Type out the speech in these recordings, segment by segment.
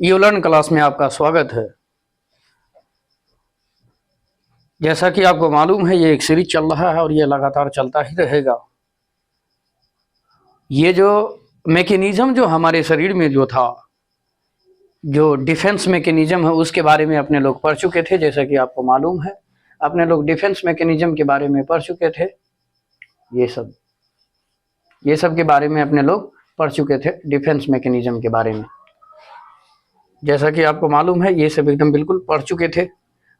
यूलर्न class में आपका स्वागत है। जैसा कि आपको मालूम है, ये एक सीरीज चल रहा है और ये लगातार चलता ही रहेगा। ये जो मैकेनिज्म जो हमारे शरीर में जो था, जो डिफेंस मैकेनिज्म है, उसके बारे में अपने लोग पढ़ चुके थे। जैसा कि आपको मालूम है, अपने लोग डिफेंस मैकेनिज्म के बारे में पढ़ चुके थे। ये सब के बारे में अपने लोग पढ़ चुके थे, डिफेंस मैकेनिज्म के बारे में। जैसा कि आपको मालूम है, ये सब एकदम बिल्कुल पढ़ चुके थे।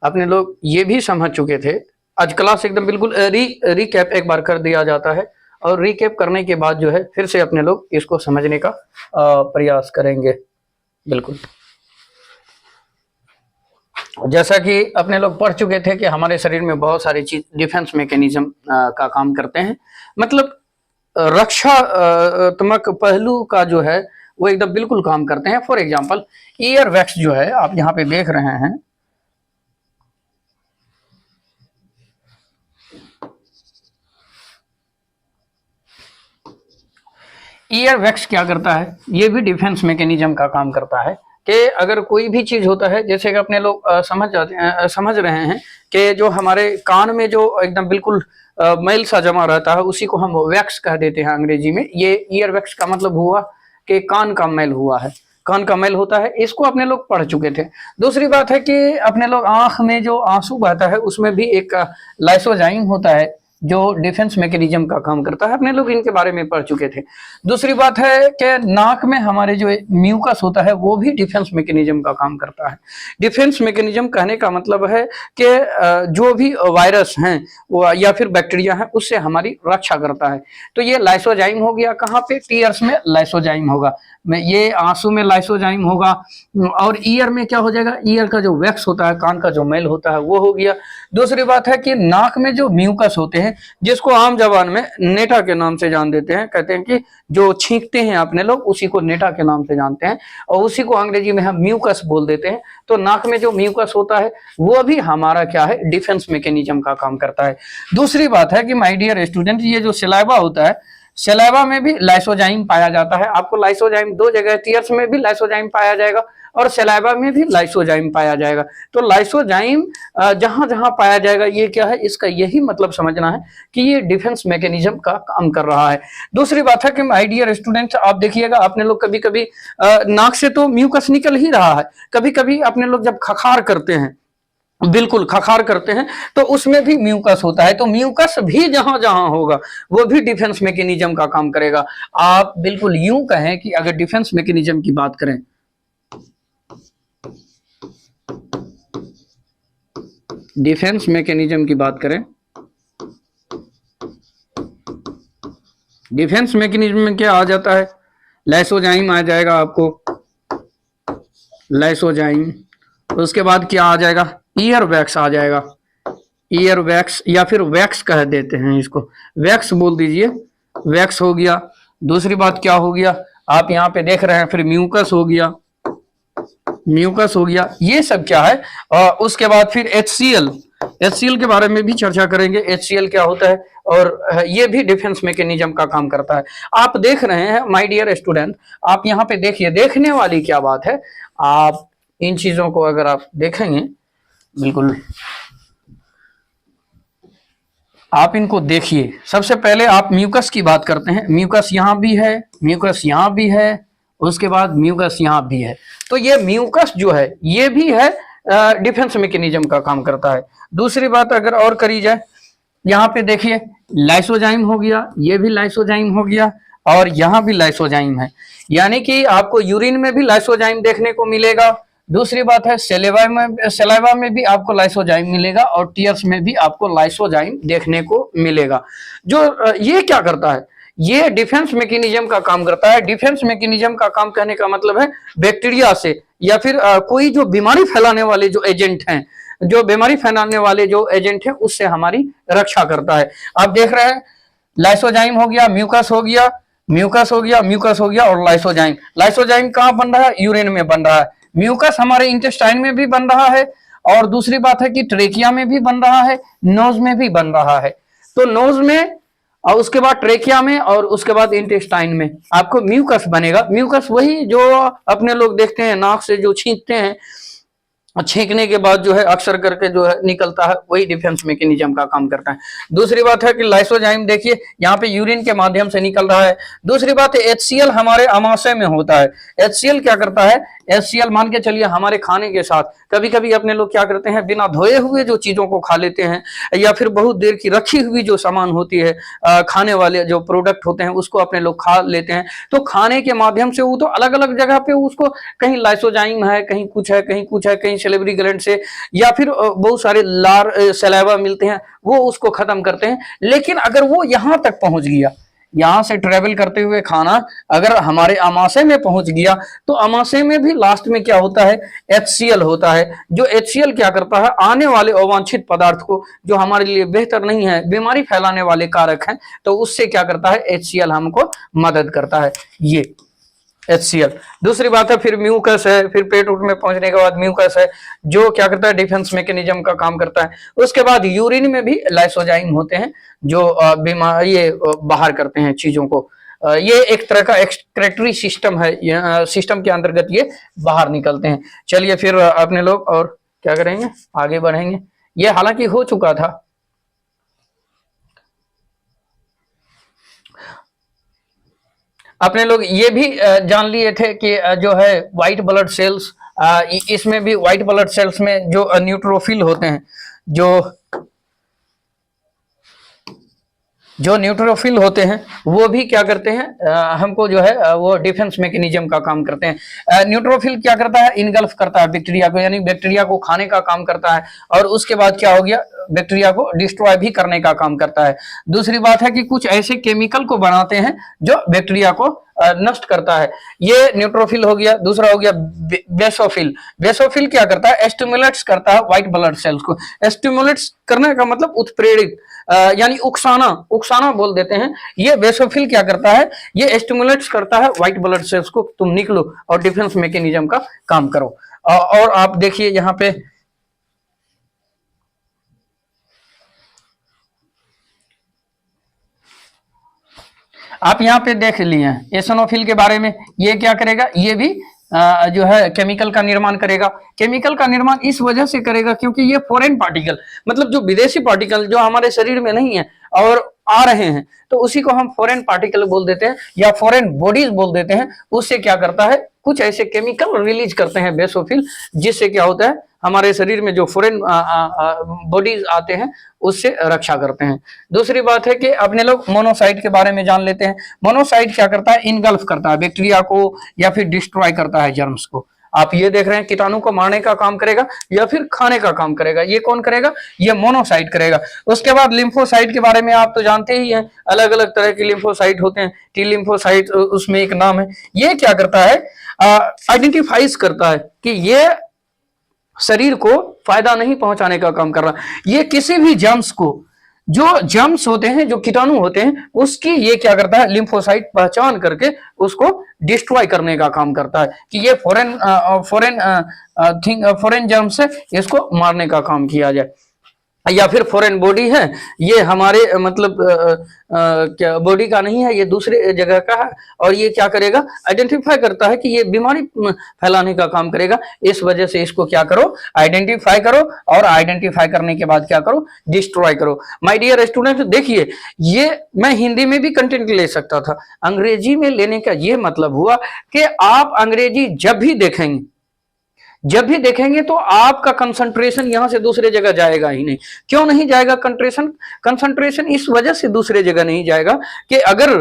अपने लोग ये भी समझ चुके थे। आज क्लास एकदम बिल्कुल रिकैप एक बार कर दिया जाता है और रिकैप करने के बाद जो है फिर से अपने लोग इसको समझने का प्रयास करेंगे। बिल्कुल जैसा कि अपने लोग पढ़ चुके थे कि हमारे शरीर में बहुत सारी चीज डिफेंस मैकेनिज्म का काम करते हैं, मतलब रक्षात्मक पहलू का जो है वो एकदम बिल्कुल काम करते हैं। फॉर एग्जांपल, ईयर वैक्स जो है आप यहाँ पे देख रहे हैं, ईयर वैक्स क्या करता है, ये भी डिफेंस मैकेनिज्म का काम करता है कि अगर कोई भी चीज होता है, जैसे कि अपने लोग समझ रहे हैं कि जो हमारे कान में जो एकदम बिल्कुल मैल सा जमा रहता है, उसी को हम वैक्स कह देते हैं अंग्रेजी में। ये ईयर वैक्स का मतलब हुआ कि कान का मैल हुआ है, कान का मैल होता है। इसको अपने लोग पढ़ चुके थे। दूसरी बात है कि अपने लोग आंख में जो आंसू बहता है, उसमें भी एक लाइसोजाइम होता है जो डिफेंस मैकेनिज्म का काम करता है। अपने लोग इनके बारे में पढ़ चुके थे। दूसरी बात है कि नाक में हमारे जो म्यूकस होता है, वो भी डिफेंस मैकेनिज्म का काम करता है। डिफेंस मैकेनिज्म कहने का मतलब है कि जो भी वायरस हैं या फिर बैक्टीरिया है, उससे हमारी रक्षा करता है। तो ये लाइसोजाइम हो गया, कहाँ पे? टीयर्स में लाइसोजाइम होगा, ये आंसू में लाइसोजाइम होगा। और ईयर में क्या हो जाएगा? ईयर का जो वैक्स होता है, कान का जो मैल होता है, वो हो गया। दूसरी बात है कि नाक में जो म्यूकस होते हैं, जिसको आम जबान में नेटा के नाम से जान देते हैं, कहते हैं कि जो छींकते हैं अपने लोग, उसी को नेटा के नाम से जानते हैं और उसी को अंग्रेजी में हम म्यूकस बोल देते हैं। तो नाक में जो म्यूकस होता है वो भी हमारा क्या है? डिफेंस मैकेनिज्म का काम करता है। दूसरी बात है कि माय डियर स्टूडेंट, ये जो सलाइवा होता है, सलाइवा में भी लाइसोजाइम पाया जाता है। आपको लाइसोजाइम दो जगह, टीयर्स में भी लाइसोजाइम पाया जाएगा और सलाइवा में भी लाइसोजाइम पाया जाएगा। तो लाइसोजाइम जहां जहां पाया जाएगा, ये क्या है? इसका यही मतलब समझना है कि ये डिफेंस मैकेनिज्म का काम कर रहा है। दूसरी बात है कि माय डियर स्टूडेंट्स, आप देखिएगा, अपने लोग कभी कभी नाक से तो म्यूकस निकल ही रहा है, कभी कभी अपने लोग जब खखार करते हैं, बिल्कुल खखार करते हैं, तो उसमें भी म्यूकस होता है। तो म्यूकस भी जहां जहां होगा, वो भी डिफेंस मैकेनिज्म का काम करेगा। आप बिल्कुल यूं कहें कि अगर डिफेंस मैकेनिज्म की बात करें, डिफेंस मैकेनिज्म की बात करें, डिफेंस मैकेनिज्म में क्या आ जाता है? लाइसोजाइम आ जाएगा आपको, लाइसोजाइम। उसके बाद क्या आ जाएगा? ईयर वैक्स आ जाएगा, ईयर वैक्स या फिर वैक्स कह देते हैं इसको, वैक्स बोल दीजिए, वैक्स हो गया। दूसरी बात क्या हो गया? आप यहाँ पे देख रहे हैं, फिर म्यूकस हो गया, म्यूकस हो गया। ये सब क्या है? उसके बाद फिर HCl, HCl के बारे में भी चर्चा करेंगे। HCl क्या होता है और ये भी डिफेंस मैकेनिज्म का काम करता है। आप देख रहे हैं माय डियर स्टूडेंट, आप यहाँ पे देखिए, देखने वाली क्या बात है, आप इन चीजों को अगर आप देखेंगे, बिल्कुल आप इनको देखिए। सबसे पहले आप म्यूकस की बात करते हैं, म्यूकस यहाँ भी है, म्यूकस यहाँ भी है, उसके बाद म्यूकस यहाँ भी है। तो ये म्यूकस जो है, ये भी है डिफेंस मैकेनिज्म का काम करता है। दूसरी बात अगर और करी जाए, यहाँ पे देखिए, लाइसोजाइम हो गया, ये भी लाइसोजाइम हो गया और यहाँ भी लाइसोजाइम है, यानी कि आपको यूरिन में भी लाइसोजाइम देखने को मिलेगा। दूसरी बात है, सलाइवा में भी आपको लाइसोजाइम मिलेगा और टीयर्स में भी आपको लाइसोजाइम देखने को मिलेगा। जो ये क्या करता है? ये डिफेंस मैकेनिज्म का काम करता है। डिफेंस मैकेनिज्म का काम कहने का मतलब है बैक्टीरिया से या फिर कोई जो बीमारी फैलाने वाले जो एजेंट हैं, जो बीमारी फैलाने वाले जो एजेंट है, उससे हमारी रक्षा करता है। आप देख रहे हैं, लाइसोजाइम हो गया, म्यूकस हो गया, म्यूकस हो गया, म्यूकस हो गया और लाइसोजाइम। लाइसोजाइम कहाँ बन रहा है? यूरिन में बन रहा है। म्यूकस हमारे इंटेस्टाइन में भी बन रहा है और दूसरी बात है कि ट्रेकिया में भी बन रहा है, नोज में भी बन रहा है। तो नोज में और उसके बाद ट्रेकिया में और उसके बाद इंटेस्टाइन में आपको म्यूकस बनेगा। म्यूकस वही जो अपने लोग देखते हैं नाक से जो छींकते हैं, छींकने के बाद जो है अक्सर करके जो है निकलता है, वही डिफेंस मैकेनिज्म का काम करता है। दूसरी बात है कि लाइसोजाइम देखिए यहाँ पे यूरिन के माध्यम से निकल रहा है। दूसरी बात है HCl हमारे आमाशय में होता है। HCl क्या करता है, HCl मान के चलिए हमारे खाने के साथ कभी कभी अपने लोग क्या करते हैं, बिना धोए हुए जो चीजों को खा लेते हैं, या फिर बहुत देर की रखी हुई जो सामान होती है, खाने वाले जो प्रोडक्ट होते हैं उसको अपने लोग खा लेते हैं। तो खाने के माध्यम से वो तो अलग अलग जगह पे उसको कहीं लाइसोजाइम है, कहीं कुछ है, कहीं कुछ है, कहीं सेलेब्री ग्लैंड से या फिर बहुत सारे लार सलाइवा मिलते हैं, वो उसको खत्म करते हैं। लेकिन अगर वो यहां तक पहुंच गया, यहां से ट्रेवल करते हुए खाना अगर हमारे आमाशय में पहुंच गया, तो आमाशय में भी लास्ट में क्या होता है, HCl होता है। जो HCl क्या करता है, आने वाले अवांछित पदार्थ को जो हमारे लिए बेहतर नहीं है, बीमारी फैलाने वाले कारक हैं, तो उससे क्या करता है, HCl हमको मदद करता है, ये HCl। दूसरी बात है फिर म्यूकस है, फिर पेट उट में पहुंचने के बाद म्यूकस है जो क्या करता है, डिफेंस मैकेनिज्म का काम करता है। उसके बाद यूरिन में भी लाइसोजाइम होते हैं जो बीमार ये बाहर करते हैं चीजों को। ये एक तरह का एक्सक्रेटरी सिस्टम है, सिस्टम के अंतर्गत ये बाहर निकलते हैं। चलिए फिर अपने लोग और क्या करेंगे, आगे बढ़ेंगे। ये हालांकि हो चुका था। अपने लोग ये भी जान लिए थे कि जो है व्हाइट ब्लड सेल्स, इसमें भी व्हाइट ब्लड सेल्स में जो न्यूट्रोफिल होते हैं, जो न्यूट्रोफिल होते हैं वो भी क्या करते हैं, हमको जो है वो डिफेंस मैकेनिज्म का काम करते हैं। न्यूट्रोफिल क्या करता है, इनगल्फ करता है बैक्टीरिया को, यानी बैक्टीरिया को खाने का काम करता है, और उसके बाद क्या हो गया, बैक्टीरिया को डिस्ट्रॉय भी करने का काम करता है। दूसरी बात है कि कुछ ऐसे केमिकल को बनाते हैं जो बैक्टीरिया को नष्ट करता है, ये न्यूट्रोफिल हो गया। दूसरा हो गया बेसोफिल। बेसोफिल क्या करता है, स्टिमुलेट्स करता है व्हाइट ब्लड सेल्स को। स्टिमुलेट्स करने का मतलब उत्प्रेरित, यानी उकसाना, उकसाना बोल देते हैं। ये बेसोफिल क्या करता है, ये स्टिमुलेट्स करता है व्हाइट ब्लड सेल्स को, तुम निकलो और डिफेंस मैकेनिज्म का काम करो। और आप देखिए यहाँ पे आप यहाँ पे देख लिए हैं एसोनोफिल के बारे में। ये क्या करेगा, ये भी जो है केमिकल का निर्माण करेगा। केमिकल का निर्माण इस वजह से करेगा क्योंकि ये फॉरेन पार्टिकल, मतलब जो विदेशी पार्टिकल जो हमारे शरीर में नहीं है और आ रहे हैं, तो उसी को हम फॉरेन पार्टिकल बोल देते हैं या फॉरेन बॉडीज बोल देते हैं। उससे क्या करता है, कुछ ऐसे केमिकल रिलीज करते हैं बेसोफिल, जिससे क्या होता है, हमारे शरीर में जो फॉरेन बॉडीज आते हैं उससे रक्षा करते हैं। दूसरी बात है कि अपने लोग मोनोसाइट के बारे में जान लेते हैं। मोनोसाइट क्या करता है, इनगल्फ करता है बैक्टीरिया को या फिर डिस्ट्रॉय करता है जर्म्स को। आप ये देख रहे हैं कीटाणु को मारने का काम करेगा या फिर खाने का काम करेगा, ये कौन करेगा, ये मोनोसाइट करेगा। उसके बाद लिम्फोसाइट के बारे में आप तो जानते ही हैं, अलग अलग तरह के लिम्फोसाइट होते हैं। टी लिम्फोसाइट उसमें एक नाम है। ये क्या करता है, आइडेंटिफाइज करता है कि ये शरीर को फायदा नहीं पहुंचाने का काम कर रहा, ये किसी भी जर्म्स को, जो जर्म्स होते हैं, जो कीटाणु होते हैं, उसकी ये क्या करता है, लिम्फोसाइट पहचान करके उसको डिस्ट्रॉय करने का काम करता है कि ये फॉरेन जर्म्स है, इसको मारने का काम किया जाए। या फिर फॉरेन बॉडी है, ये हमारे मतलब क्या बॉडी का नहीं है, ये दूसरे जगह का है, और ये क्या करेगा, आइडेंटिफाई करता है कि ये बीमारी फैलाने का काम करेगा। इस वजह से इसको क्या करो, आइडेंटिफाई करो, और आइडेंटिफाई करने के बाद क्या करो, डिस्ट्रॉय करो। माय डियर स्टूडेंट, देखिए ये मैं हिंदी में भी कंटेंट ले सकता था, अंग्रेजी में लेने का ये मतलब हुआ कि आप अंग्रेजी जब भी देखेंगे तो आपका कंसंट्रेशन यहां से दूसरे जगह जाएगा ही नहीं। क्यों नहीं जाएगा कंसंट्रेशन इस वजह से दूसरे जगह नहीं जाएगा कि अगर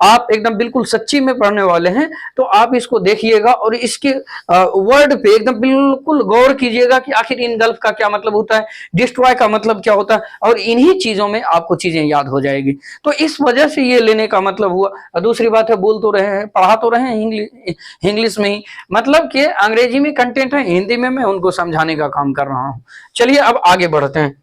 आप एकदम बिल्कुल सच्ची में पढ़ने वाले हैं तो आप इसको देखिएगा और इसके वर्ड पे एकदम बिल्कुल गौर कीजिएगा कि आखिर इनगल्फ का क्या मतलब होता है, डिस्ट्रॉय का मतलब क्या होता है, और इन्हीं चीजों में आपको चीजें याद हो जाएगी। तो इस वजह से ये लेने का मतलब हुआ। दूसरी बात है, बोल तो रहे हैं, पढ़ा तो रहे हैं इंग्लिश में ही, मतलब कि अंग्रेजी में कंटेंट है, हिंदी में मैं उनको समझाने का काम कर रहा हूं। चलिए अब आगे बढ़ते हैं।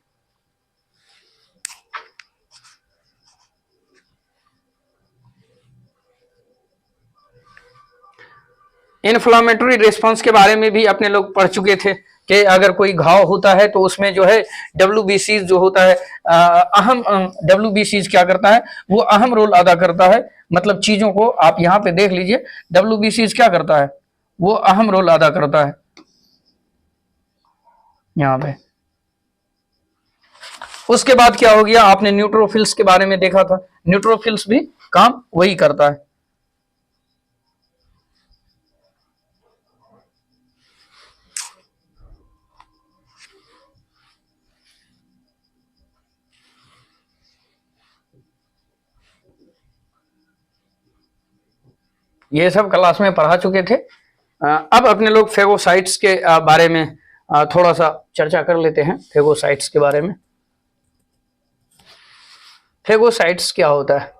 इन्फ्लामेटरी रिस्पांस के बारे में भी अपने लोग पढ़ चुके थे कि अगर कोई घाव होता है तो उसमें जो है WBC जो होता है अहम WBC क्या करता है, वो अहम रोल अदा करता है। मतलब चीजों को आप यहाँ पे देख लीजिए, WBC क्या करता है, वो अहम रोल अदा करता है यहाँ पे। उसके बाद क्या हो गया, आपने न्यूट्रोफिल्स के बारे में देखा था, न्यूट्रोफिल्स भी काम वही करता है। ये सब क्लास में पढ़ा चुके थे। अब अपने लोग फेगोसाइट्स के बारे में थोड़ा सा चर्चा कर लेते हैं। फेगोसाइट्स के बारे में, फेगोसाइट्स क्या होता है।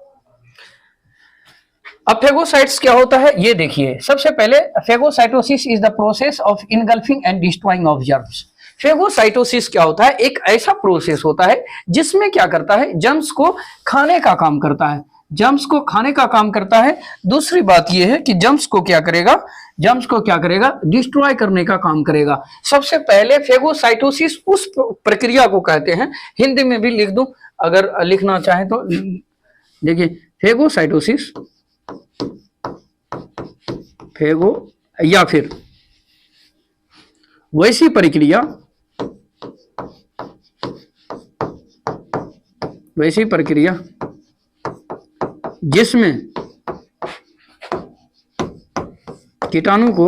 अब फेगोसाइट्स क्या होता है ये देखिए। सबसे पहले phagocytosis is the process of engulfing and destroying of germs. Phagocytosis क्या होता है, एक ऐसा प्रोसेस होता है जिसमें क्या करता है, जर्म्स को खाने का काम करता है, जर्म्स को खाने का काम करता है। दूसरी बात यह है कि जर्म्स को क्या करेगा, जर्म्स को क्या करेगा, डिस्ट्रॉय करने का काम करेगा। सबसे पहले फेगोसाइटोसिस उस प्रक्रिया को कहते हैं, हिंदी में भी लिख दूं अगर लिखना चाहें तो। देखिए फेगोसाइटोसिस, फेगो या फिर वैसी प्रक्रिया, वैसी प्रक्रिया जिसमें कीटाणु को,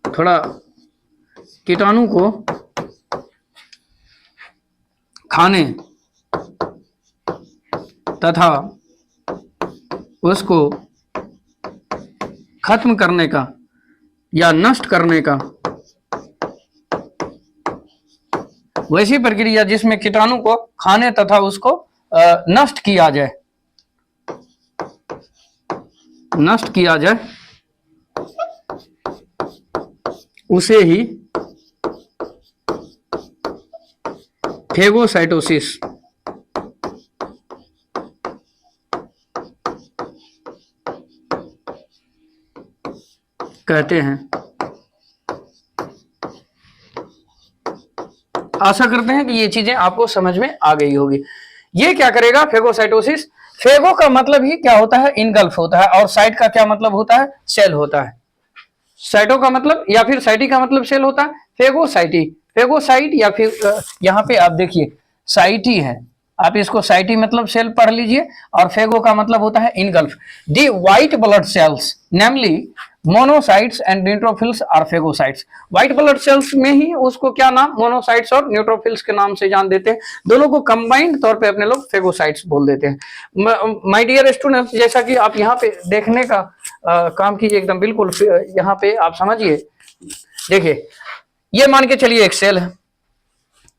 थोड़ा कीटाणु को खाने तथा उसको खत्म करने का या नष्ट करने का, वैसी प्रक्रिया जिसमें कीटाणु को खाने तथा उसको नष्ट किया जाए, नष्ट किया जाए, उसे ही फेगोसाइटोसिस कहते हैं। आशा करते हैं कि ये चीजें आपको समझ में आ गई होगी। ये क्या करेगा फेगोसाइटोसिस, फेगो का मतलब ही क्या होता है, इनगल्फ होता है, और साइट का क्या मतलब होता है, सेल होता है। साइटो का मतलब या फिर साइटी का मतलब सेल होता है। फेगोसाइटी, फेगोसाइट या फिर यहाँ पे आप देखिए साइटी है, आप इसको साइटी मतलब सेल पढ़ लीजिए, और फेगो का मतलब होता है engulf. The white blood cells namely monocytes and neutrophils are phagocytes. White blood cells में ही उसको क्या नाम, मोनोसाइट्स और न्यूट्रोफिल्स के नाम से जान देते हैं। दोनों को कंबाइंड तौर पे अपने लोग फेगोसाइट्स बोल देते हैं। माय डियर स्टूडेंट्स, जैसा कि आप यहाँ पे देखने का काम कीजिए एकदम बिल्कुल, यहाँ पे आप समझिए। देखिए ये मान के चलिए एक सेल है,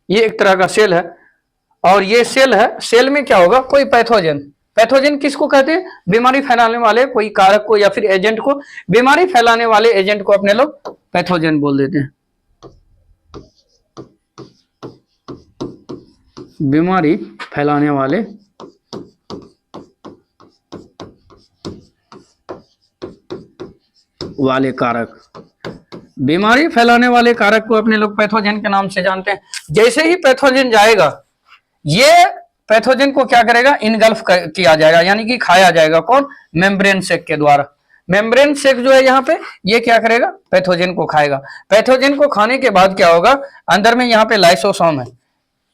ये एक तरह का सेल है, और ये सेल है, सेल में क्या होगा, कोई पैथोजन, पैथोजन किसको कहते हैं, बीमारी फैलाने वाले कोई कारक को या फिर एजेंट को, बीमारी फैलाने वाले एजेंट को अपने लोग पैथोजन बोल देते हैं। बीमारी फैलाने वाले कारक, बीमारी फैलाने वाले कारक को अपने लोग पैथोजन के नाम से जानते हैं। जैसे ही पैथोजन जाएगा, ये पैथोजन को क्या करेगा, इनगल्फ किया जाएगा, यानी कि खाया जाएगा। कौन, मेम्ब्रेन सेक के द्वारा। मेम्ब्रेन सेक जो है यहाँ पे, ये क्या करेगा, पैथोजन को खाएगा। पैथोजन को खाने के बाद क्या होगा, अंदर में यहाँ पे लाइसोसोम है,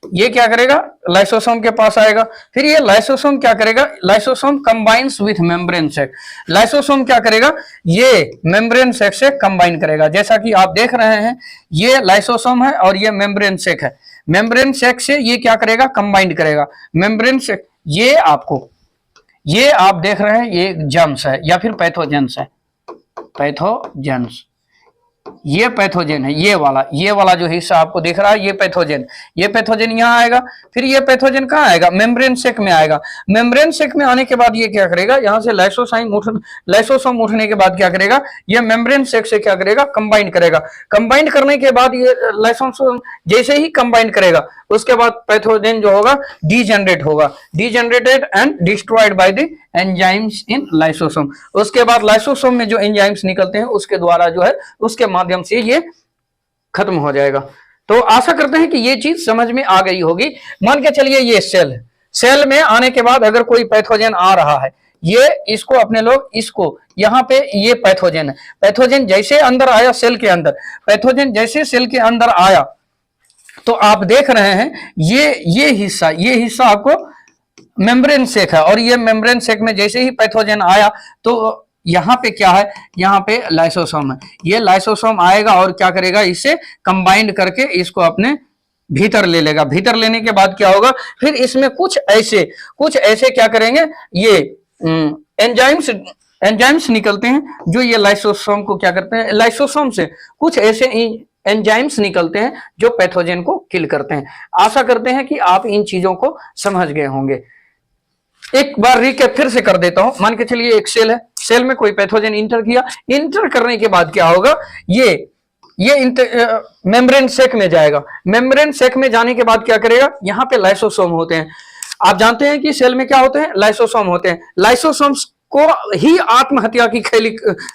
ये क्या करेगा, लाइसोसोम के पास आएगा। फिर ये लाइसोसोम क्या करेगा, lysosome combines with membrane sac. Lysosome क्या करेगा, ये मेम्ब्रेन सेक से कंबाइन करेगा। जैसा कि आप देख रहे हैं, ये लाइसोसोम है और ये मेम्ब्रेन सेक है। मेम्ब्रेन सेक से ये क्या करेगा, कंबाइंड करेगा। मेम्ब्रेन सेक, ये आपको, ये आप देख रहे हैं, ये जर्म्स है या फिर पैथोजेंस है, पैथोजेंस, ये पैथोजन है, ये वाला जो हिस्सा आपको दिख रहा है, ये पैथोजन, ये पैथोजन यहाँ आएगा। फिर ये पैथोजन कहाँ आएगा, मेम्ब्रेन सेक में आएगा। मेम्ब्रेन सेक में आने के बाद ये क्या करेगा, यहाँ से लाइसोसोम उठने के बाद क्या करेगा, ये मेम्ब्रेन सेक से क्या करेगा, कंबाइंड करेगा। कंबाइंड करने के बाद ये लाइसोसोम जैसे ही कंबाइंड करेगा, उसके बाद पैथोजन जो होगा डीजेनरेट होगा, degenerated and destroyed by the enzymes in lysosome. उसके बाद लाइसोसोम में जो एंजाइम्स निकलते हैं उसके द्वारा जो है, उसके माध्यम से ये खत्म हो जाएगा। तो आशा करते हैं कि ये चीज समझ में आ गई होगी। मान के चलिए ये सेल है, सेल में आने के बाद अगर कोई पैथोजन आ रहा है, ये इसको अपने लोग इसको यहाँ पे ये पैथोजन है, पैथोजन जैसे अंदर आया सेल के अंदर, पैथोजन जैसे सेल के अंदर आया तो आप देख रहे हैं ये हिस्सा आपको मेम्ब्रेन सेक है, और ये मेम्ब्रेन सेक में जैसे ही पैथोजन आया तो यहाँ पे क्या है, यहाँ पे लाइसोसोम है, ये लाइसोसोम आएगा और क्या करेगा, इसे कंबाइंड करके इसको अपने भीतर ले लेगा। भीतर लेने के बाद क्या होगा, फिर इसमें कुछ ऐसे क्या करेंगे, ये एंजाइम्स निकलते हैं जो ये लाइसोसोम को क्या करते हैं, लाइसोसोम से कुछ ऐसे एंजाइम्स निकलते हैं जो पैथोजन को किल करते हैं। आशा करते हैं कि आप इन चीजों को समझ गए होंगे। एक बार रिकैप फिर से कर देता हूं। मान के चलिए एक सेल है, सेल में कोई पैथोजन इंटर किया, इंटर करने के बाद क्या होगा, ये मेम्ब्रेन सेक में जाएगा, मेम्ब्रेन सेक में जाने के बाद क्या करेगा, यहाँ पे लाइसोसोम होते हैं। आप जानते हैं कि सेल में क्या होते हैं, लाइसोसोम होते हैं। लाइसोसोम्स को ही आत्महत्या की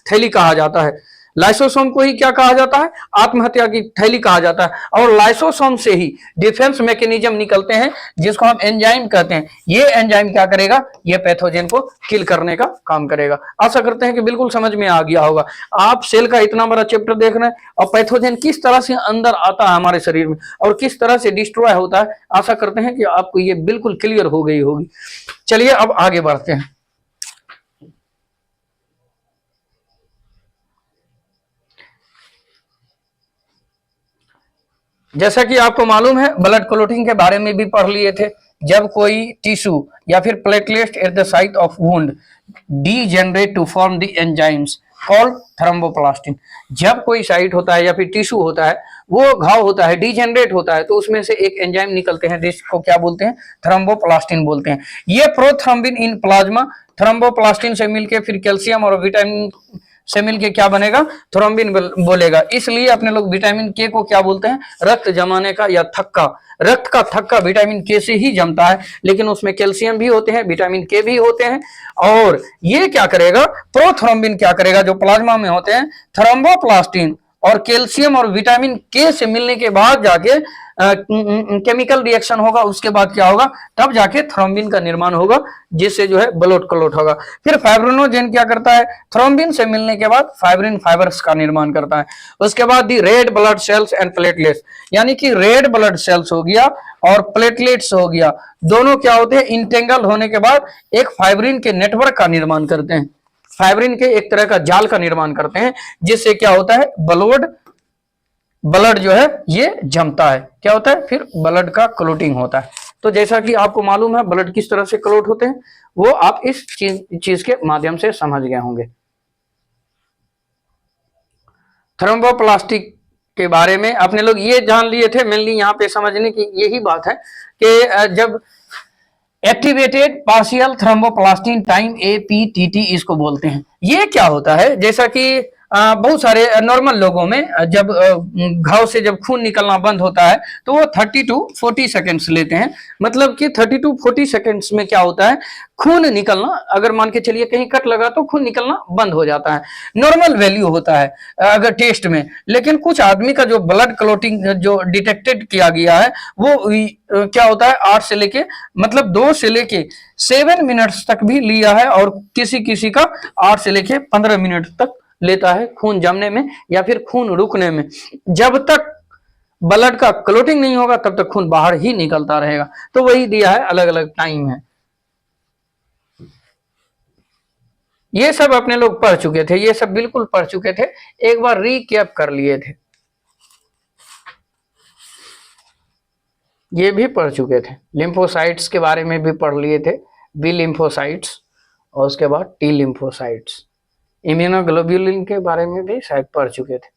थैली कहा जाता है, लाइसोसोम को ही क्या कहा जाता है, आत्महत्या की थैली कहा जाता है। और लाइसोसोम से ही डिफेंस मैकेनिज्म निकलते हैं जिसको हम एंजाइम कहते हैं। ये एंजाइम क्या करेगा, ये पैथोजन को किल करने का काम करेगा। आशा करते हैं कि बिल्कुल समझ में आ गया होगा। आप सेल का इतना बड़ा चैप्टर देख रहे हैं और पैथोजन किस तरह से अंदर आता है हमारे शरीर में और किस तरह से डिस्ट्रॉय होता है, आशा करते हैं कि आपको ये बिल्कुल क्लियर हो गई होगी। चलिए अब आगे बढ़ते हैं। जैसा कि आपको मालूम है, ब्लड क्लॉटिंग के बारे में भी पढ़ लिए थे। जब कोई टिश्यू या फिर platelets at the site of wound degenerate to form the enzymes called thromboplastin, जब कोई साइट होता है या फिर टिश्यू होता है, वो घाव होता है, डीजेनरेट होता है, तो उसमें से एक एंजाइम निकलते हैं जिसको क्या बोलते हैं, थ्रोम्बोप्लास्टिन बोलते हैं। ये प्रोथ्रोम्बिन इन प्लाज्मा, थ्रोम्बोप्लास्टिन से मिलकर फिर कैल्शियम और विटामिन से मिलके क्या बनेगा, थ्रोम्बिन बोलेगा। इसलिए अपने लोग विटामिन के को क्या बोलते हैं, रक्त जमाने का या थक्का। रक्त का थक्का विटामिन के से ही जमता है, लेकिन उसमें कैल्शियम भी होते हैं, विटामिन के भी होते हैं। और ये क्या करेगा, प्रोथ्रोम्बिन क्या करेगा, जो प्लाज्मा में होते हैं, थ्रोम्बोप्लास्टिन और कैल्शियम और विटामिन के से मिलने के बाद जाके केमिकल रिएक्शन होगा, उसके बाद क्या होगा, तब जाके थ्रोम्बिन का निर्माण होगा, जिससे जो है ब्लड क्लॉट होगा। फिर फाइब्रिनोजेन क्या करता है, थ्रोम्बिन से मिलने के बाद फाइब्रिन फाइबर्स का निर्माण करता है। उसके बाद the red blood cells and platelets, यानी कि रेड ब्लड सेल्स हो गया और प्लेटलेट्स हो गया, दोनों क्या होते हैं, इंटेंगल होने के बाद एक फाइब्रिन के नेटवर्क का निर्माण करते हैं, फाइब्रिन के एक तरह का जाल का निर्माण करते हैं, जिससे क्या होता है, ब्लड जो है ये जमता है। क्या होता है, फिर ब्लड का क्लोटिंग होता है। तो जैसा कि आपको मालूम है ब्लड किस तरह से क्लोट होते हैं, वो आप इस चीज के माध्यम से समझ गए होंगे। थ्रोम्बोप्लास्टिक के बारे में अपने लोग ये जान लिए थे। मेनली यहाँ पे समझने की यही बात है कि जब activated partial thromboplastin time APTT इसको बोलते हैं। ये क्या होता है, जैसा कि बहुत सारे नॉर्मल लोगों में जब घाव से जब खून निकलना बंद होता है तो वो 30 to 40 सेकेंड्स लेते हैं। मतलब कि 30 to 40 सेकेंड्स में क्या होता है, खून निकलना, अगर मान के चलिए कहीं कट लगा तो खून निकलना बंद हो जाता है, नॉर्मल वैल्यू होता है अगर टेस्ट में। लेकिन कुछ आदमी का जो ब्लड क्लॉटिंग जो डिटेक्टेड किया गया है वो क्या होता है, 8 से लेके मतलब 2 से लेके 7 मिनट्स तक भी लिया है, और किसी किसी का 8 से लेके 15 मिनट तक लेता है खून जमने में या फिर खून रुकने में। जब तक ब्लड का क्लोटिंग नहीं होगा तब तक खून बाहर ही निकलता रहेगा। तो वही दिया है, अलग अलग टाइम है। ये सब अपने लोग पढ़ चुके थे, ये सब बिल्कुल पढ़ चुके थे, एक बार रिकैप कर लिए थे, ये भी पढ़ चुके थे। लिम्फोसाइट्स के बारे में भी पढ़ लिए थे, बी लिम्फोसाइट्स और उसके बाद टी लिम्फोसाइट्स। इम्यूनोग्लोब्युलिन के बारे में भी शायद पढ़ चुके थे।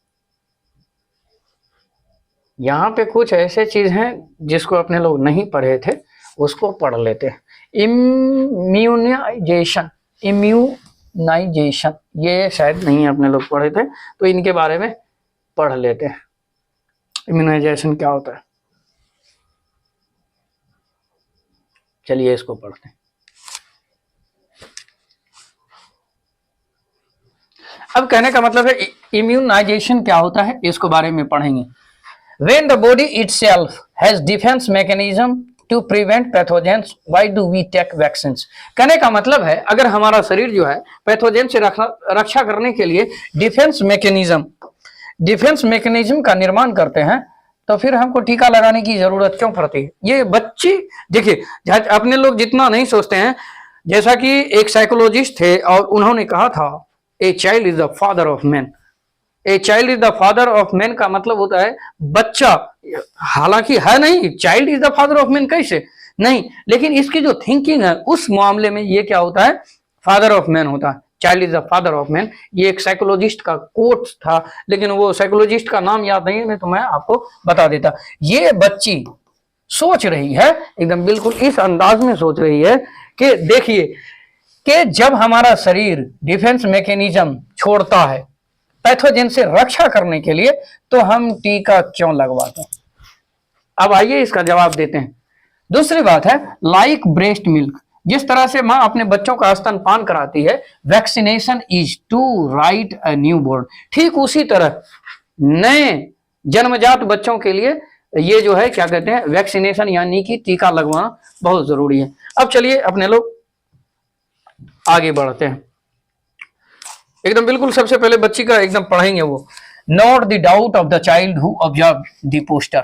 यहाँ पे कुछ ऐसे चीज हैं जिसको अपने लोग नहीं पढ़े थे, उसको पढ़ लेते हैं। इम्यूनाइजेशन ये शायद नहीं अपने लोग पढ़े थे, तो इनके बारे में पढ़ लेते हैं। इम्यूनाइजेशन क्या होता है, चलिए इसको पढ़ते हैं। अब कहने का मतलब है इम्यूनाइजेशन क्या होता है, इसको बारे में पढ़ेंगे। When the body itself has defence mechanism to prevent pathogens, why do we take vaccines. कहने का मतलब है अगर हमारा शरीर जो है पैथोजेन से रक्षा करने के लिए डिफेंस मैकेनिज्म का निर्माण करते हैं, तो फिर हमको टीका लगाने की जरूरत क्यों पड़ती है। ये बच्ची देखिए, अपने लोग जितना नहीं सोचते हैं, जैसा कि एक साइकोलॉजिस्ट थे और उन्होंने कहा था a child is the father of man. A child is the father of man का मतलब होता है बच्चा, हालांकि है नहीं, child is the father of man कैसे नहीं, लेकिन इसकी जो थिंकिंग है उस मामले में ये क्या होता है, फादर ऑफ मैन होता है। Child is the father of man, ये एक साइकोलॉजिस्ट का कोट था, लेकिन वो साइकोलॉजिस्ट का नाम याद नहीं है, नहीं तो मैं आपको बता देता। ये बच्ची सोच रही है एकदम बिल्कुल इस अंदाज में सोच रही है कि देखिए कि जब हमारा शरीर डिफेंस मैकेनिज्म छोड़ता है पैथोजेन से रक्षा करने के लिए, तो हम टीका क्यों लगवाते हैं। अब आइए इसका जवाब देते हैं। दूसरी बात है लाइक ब्रेस्ट मिल्क, जिस तरह से मां अपने बच्चों का स्तनपान कराती है, vaccination is to right a new born, ठीक उसी तरह नए जन्मजात बच्चों के लिए ये जो है क्या कहते हैं वैक्सीनेशन यानी कि टीका लगवाना बहुत जरूरी है। अब चलिए अपने लोग आगे बढ़ते हैं। एकदम बिल्कुल सबसे पहले बच्ची का एकदम पढ़ेंगे वो, note the doubt of the child who observe the poster.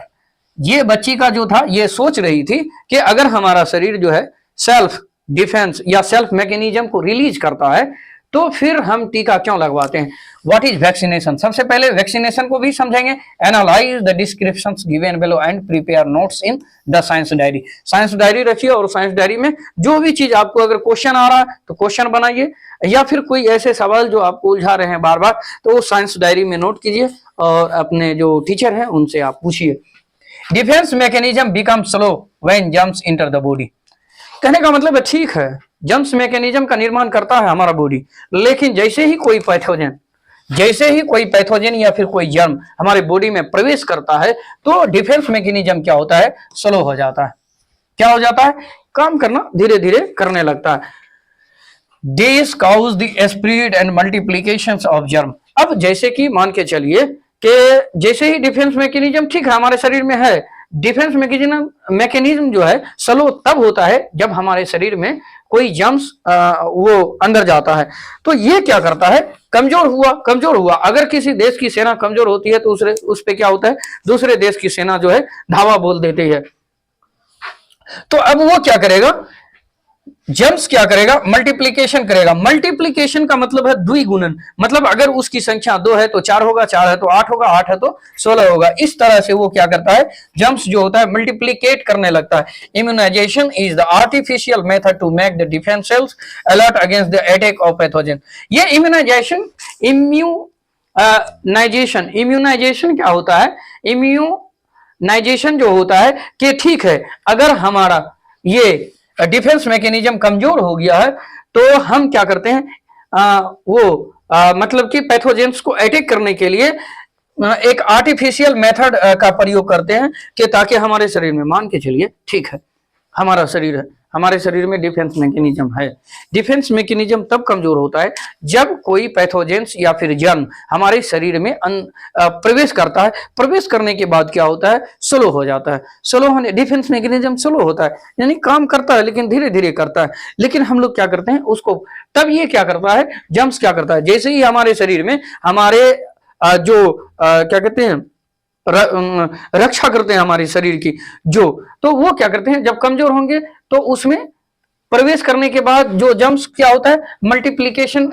ये बच्ची का जो था ये सोच रही थी कि अगर हमारा शरीर जो है सेल्फ डिफेंस या सेल्फ मैकेनिज्म को रिलीज करता है, तो फिर हम टीका क्यों लगवाते हैं। व्हाट इज वैक्सीनेशन, सबसे पहले वैक्सीनेशन को भी समझेंगे। Analyse the descriptions given below and prepare notes in the science diary. Science diary रखिए और साइंस डायरी में जो भी चीज आपको अगर क्वेश्चन आ रहा है तो क्वेश्चन बनाइए, या फिर कोई ऐसे सवाल जो आपको उलझा रहे हैं बार बार, तो साइंस डायरी में नोट कीजिए और अपने जो टीचर हैं उनसे आप पूछिए। Defence mechanism become slow when germs inter the body. कहने का मतलब है ठीक है जर्म्स मैकेनिज्म का निर्माण करता है हमारा बॉडी, लेकिन जैसे ही कोई पैथोजन या फिर कोई जर्म हमारे बॉडी में प्रवेश करता है, तो डिफेंस मैकेनिज्म क्या होता है, स्लो हो जाता है। क्या हो जाता है, काम करना धीरे धीरे करने लगता है। This cause the spread and multiplication of germ. अब जैसे कि मान के चलिए कि जैसे ही डिफेंस मैकेनिज्म ठीक है हमारे शरीर में है, डिफेंस मैकेनिज्म जो है स्लो तब होता है जब हमारे शरीर में कोई जर्म्स वो अंदर जाता है, तो ये क्या करता है, कमजोर हुआ। अगर किसी देश की सेना कमजोर होती है तो उस पे क्या होता है, दूसरे देश की सेना जो है धावा बोल देती है। तो अब वो क्या करेगा, जर्म्स क्या करेगा, मल्टीप्लिकेशन करेगा। मल्टीप्लिकेशन का मतलब है द्विगुणन, मतलब अगर उसकी संख्या 2 है तो 4 होगा, 4 है तो 8 होगा, 8 है तो 16 होगा। इस तरह से वो क्या करता है, जर्म्स जो होता है मल्टीप्लिकेट करने लगता है। Immunisation is the artificial method to make the defence cells alert against the attack of pathogen. ये इम्यूनाइजेशन क्या होता है, इम्यूनाइजेशन जो होता है कि ठीक है अगर हमारा ये डिफेंस मैकेनिज्म कमजोर हो गया है तो हम क्या करते हैं, मतलब कि पैथोजेंस को अटैक करने के लिए एक आर्टिफिशियल मेथड का प्रयोग करते हैं कि ताकि हमारे शरीर में, मान के चलिए ठीक है हमारा शरीर है, हमारे शरीर में डिफेंस मैकेनिज्म है। डिफेंस मैकेनिज्म तब कमजोर होता है जब कोई पैथोजेंस या फिर जर्म हमारे शरीर में प्रवेश करता है। प्रवेश करने के बाद क्या होता है, स्लो हो जाता है। स्लो होने, डिफेंस मैकेनिज्म स्लो होता है यानी काम करता है लेकिन धीरे धीरे करता है। लेकिन हम लोग क्या करते हैं उसको, तब ये क्या करता है, जर्म्स क्या करता है, जैसे ही हमारे शरीर में हमारे जो क्या कहते हैं रक्षा करते हैं हमारे शरीर की जो, तो वो क्या करते हैं जब कमजोर होंगे तो उसमें प्रवेश करने के बाद जो जर्म्स क्या होता है, मल्टीप्लिकेशन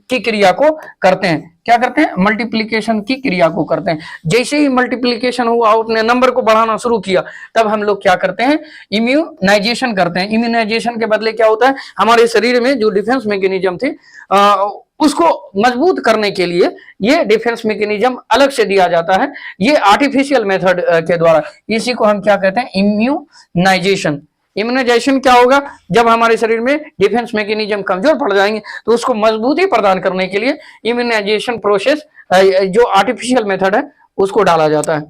की क्रिया को करते हैं। क्या करते हैं, मल्टीप्लिकेशन की क्रिया को करते हैं। जैसे ही मल्टीप्लिकेशन हुआ, अपने नंबर को बढ़ाना शुरू किया, तब हम लोग क्या करते हैं, इम्यूनाइजेशन करते हैं। इम्यूनाइजेशन के बदले क्या होता है, हमारे शरीर में जो डिफेंस मैकेनिज्म थे उसको मजबूत करने के लिए ये डिफेंस मैकेनिज्म अलग से दिया जाता है, ये आर्टिफिशियल मेथड के द्वारा। इसी को हम क्या कहते हैं, इम्यूनाइजेशन। इम्यूनाइजेशन क्या होगा, जब हमारे शरीर में डिफेंस मैकेनिज्म कमजोर पड़ जाएंगे तो उसको मजबूती प्रदान करने के लिए इम्यूनाइजेशन प्रोसेस जो आर्टिफिशियल मेथड है उसको डाला जाता है।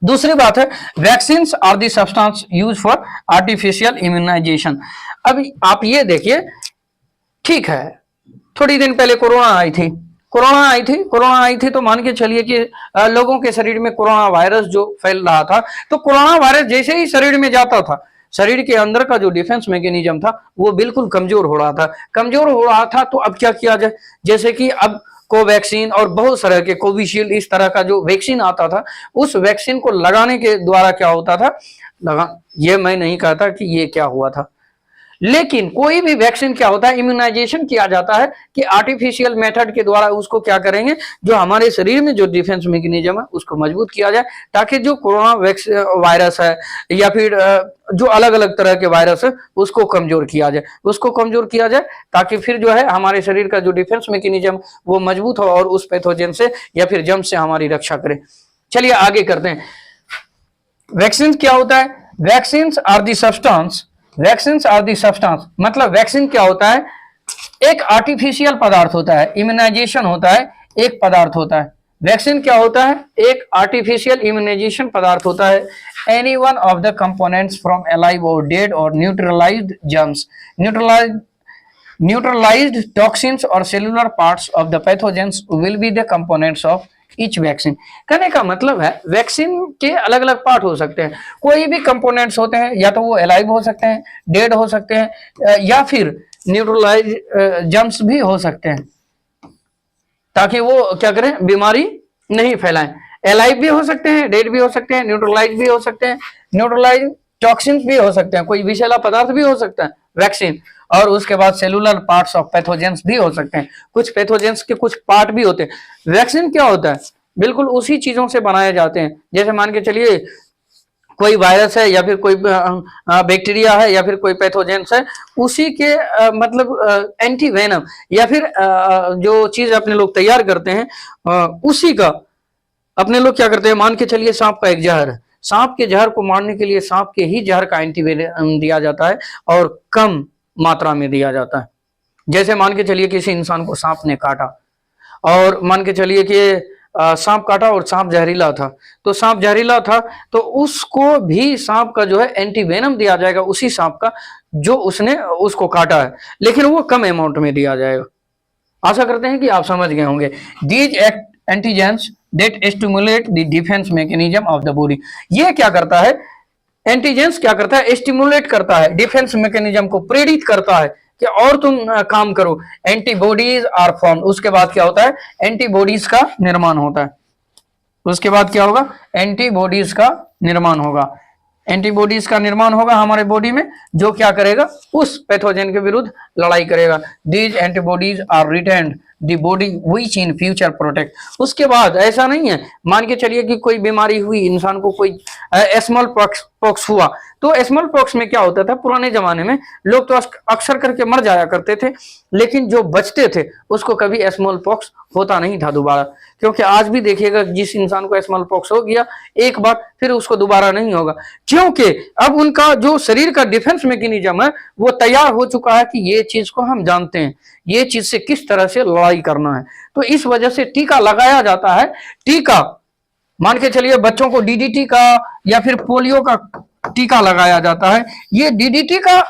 दूसरी बात है, vaccines are the substance use for artificial immunisation. अब आप ये देखिए, ठीक है थोड़ी दिन पहले कोरोना आई थी, कोरोना आई थी तो मान के चलिए कि लोगों के शरीर में कोरोना वायरस जो फैल रहा था, तो कोरोना वायरस जैसे ही शरीर में जाता था, शरीर के अंदर का जो डिफेंस मैकेनिज्म था वो बिल्कुल कमजोर हो रहा था। कमजोर हो रहा था तो अब क्या किया जाए, जैसे कि अब कोवैक्सीन और बहुत सारे के कोविशील्ड इस तरह का जो वैक्सीन आता था, उस वैक्सीन को लगाने के द्वारा क्या होता था, ये मैं नहीं कहता कि ये क्या हुआ था, लेकिन कोई भी वैक्सीन क्या होता है, इम्यूनाइजेशन किया जाता है कि आर्टिफिशियल मेथड के द्वारा उसको क्या करेंगे, जो हमारे शरीर में जो डिफेंस मैकेनिज्म है उसको मजबूत किया जाए, ताकि जो कोरोना वायरस है या फिर जो अलग अलग तरह के वायरस है उसको कमजोर किया जाए, ताकि फिर जो है हमारे शरीर का जो डिफेंस मैकेनिज्म वो मजबूत हो और उस पैथोजन से या फिर जम से हमारी रक्षा करे। चलिए आगे करते हैं। वैक्सीन क्या होता है? वैक्सीन आर दी सब्सटेंस, मतलब वैक्सीन क्या होता है, एक आर्टिफिशियल पदार्थ होता है, इम्यूनाइजेशन होता है, एक पदार्थ होता है। वैक्सीन क्या होता है? एक आर्टिफिशियल इम्यूनाइजेशन पदार्थ होता है। Any one of the components from alive और डेड और न्यूट्रलाइज्ड जर्म्स, न्यूट्रलाइज्ड टॉक्सिन्स और cellular parts of the pathogens will be the components of each vaccine. कहने का मतलब है वैक्सीन के अलग अलग पार्ट हो सकते हैं, कोई भी कंपोनेंट्स होते हैं, या तो वो अलाइव हो सकते हैं, डेड हो सकते हैं, या फिर न्यूट्रलाइज जर्म्स भी हो सकते हैं, ताकि वो क्या करें, बीमारी नहीं फैलाएं। अलाइव भी हो सकते हैं, डेड भी हो सकते हैं, न्यूट्रलाइज भी हो सकते हैं, न्यूट्रलाइज टॉक्सिन्स भी हो सकते हैं, कोई विषैला पदार्थ भी हो सकता है वैक्सीन, और उसके बाद सेलुलर पार्ट्स ऑफ पैथोजेंस भी हो सकते हैं, कुछ पैथोजेंस के कुछ पार्ट भी होते हैं। वैक्सीन क्या होता है? बिल्कुल उसी चीजों से बनाए जाते हैं, जैसे मान के चलिए कोई वायरस है या फिर कोई बैक्टीरिया है या फिर कोई पैथोजेंस है, उसी के मतलब एंटी वेनम या फिर जो चीज अपने लोग तैयार करते हैं, उसी का अपने लोग क्या करते हैं, मान के चलिए सांप का एक जहर है, सांप के जहर को मारने के लिए सांप के ही जहर का एंटीवेनम दिया जाता है और कम मात्रा में दिया जाता है। जैसे मान के चलिए किसी इंसान को सांप ने काटा, और मान के चलिए कि सांप काटा और सांप जहरीला था, तो सांप जहरीला था तो उसको भी सांप का जो है एंटीवेनम दिया जाएगा, उसी सांप का जो उसने उसको काटा है, लेकिन वो कम अमाउंट में दिया जाएगा। आशा करते हैं कि आप समझ गए होंगे। These antigens that stimulate the defence mechanism of the body. ये क्या करता है, एंटीजेंस क्या करता है, स्टिमुलेट करता है, डिफेंस मैकेनिज्म को प्रेरित करता है कि और तुम काम करो। एंटीबॉडीज आर फॉर्म, उसके बाद क्या होता है, एंटीबॉडीज का निर्माण होता है। उसके बाद क्या होगा, एंटीबॉडीज का निर्माण होगा। एंटीबॉडीज का निर्माण होगा हमारे बॉडी में, जो क्या करेगा, उस पैथोजन के विरुद्ध लड़ाई करेगा। These antibodies are retained the body which in future protect. उसके बाद ऐसा नहीं है, मान के चलिए कि कोई बीमारी हुई इंसान को, कोई स्मॉल पॉक्स हुआ, तो स्मॉल पॉक्स में क्या होता था, पुराने जमाने में लोग तो अक्सर करके मर जाया करते थे, लेकिन जो बचते थे उसको कभी स्मॉल पॉक्स होता नहीं था दोबारा। क्योंकि आज भी देखिएगा जिस इंसान को स्मॉल पॉक्स हो गया एक बार, फिर उसको दोबारा नहीं होगा, क्योंकि अब उनका जो शरीर का डिफेंस मैकेनिज्म है वो तैयार हो चुका है कि ये चीज को हम जानते हैं, ये चीज से किस तरह से लड़ाई करना है। तो इस वजह से टीका लगाया जाता है। टीका मान के चलिए बच्चों को डीडीटी का या फिर पोलियो का टीका लगाया जाता है। ये डीडीटी का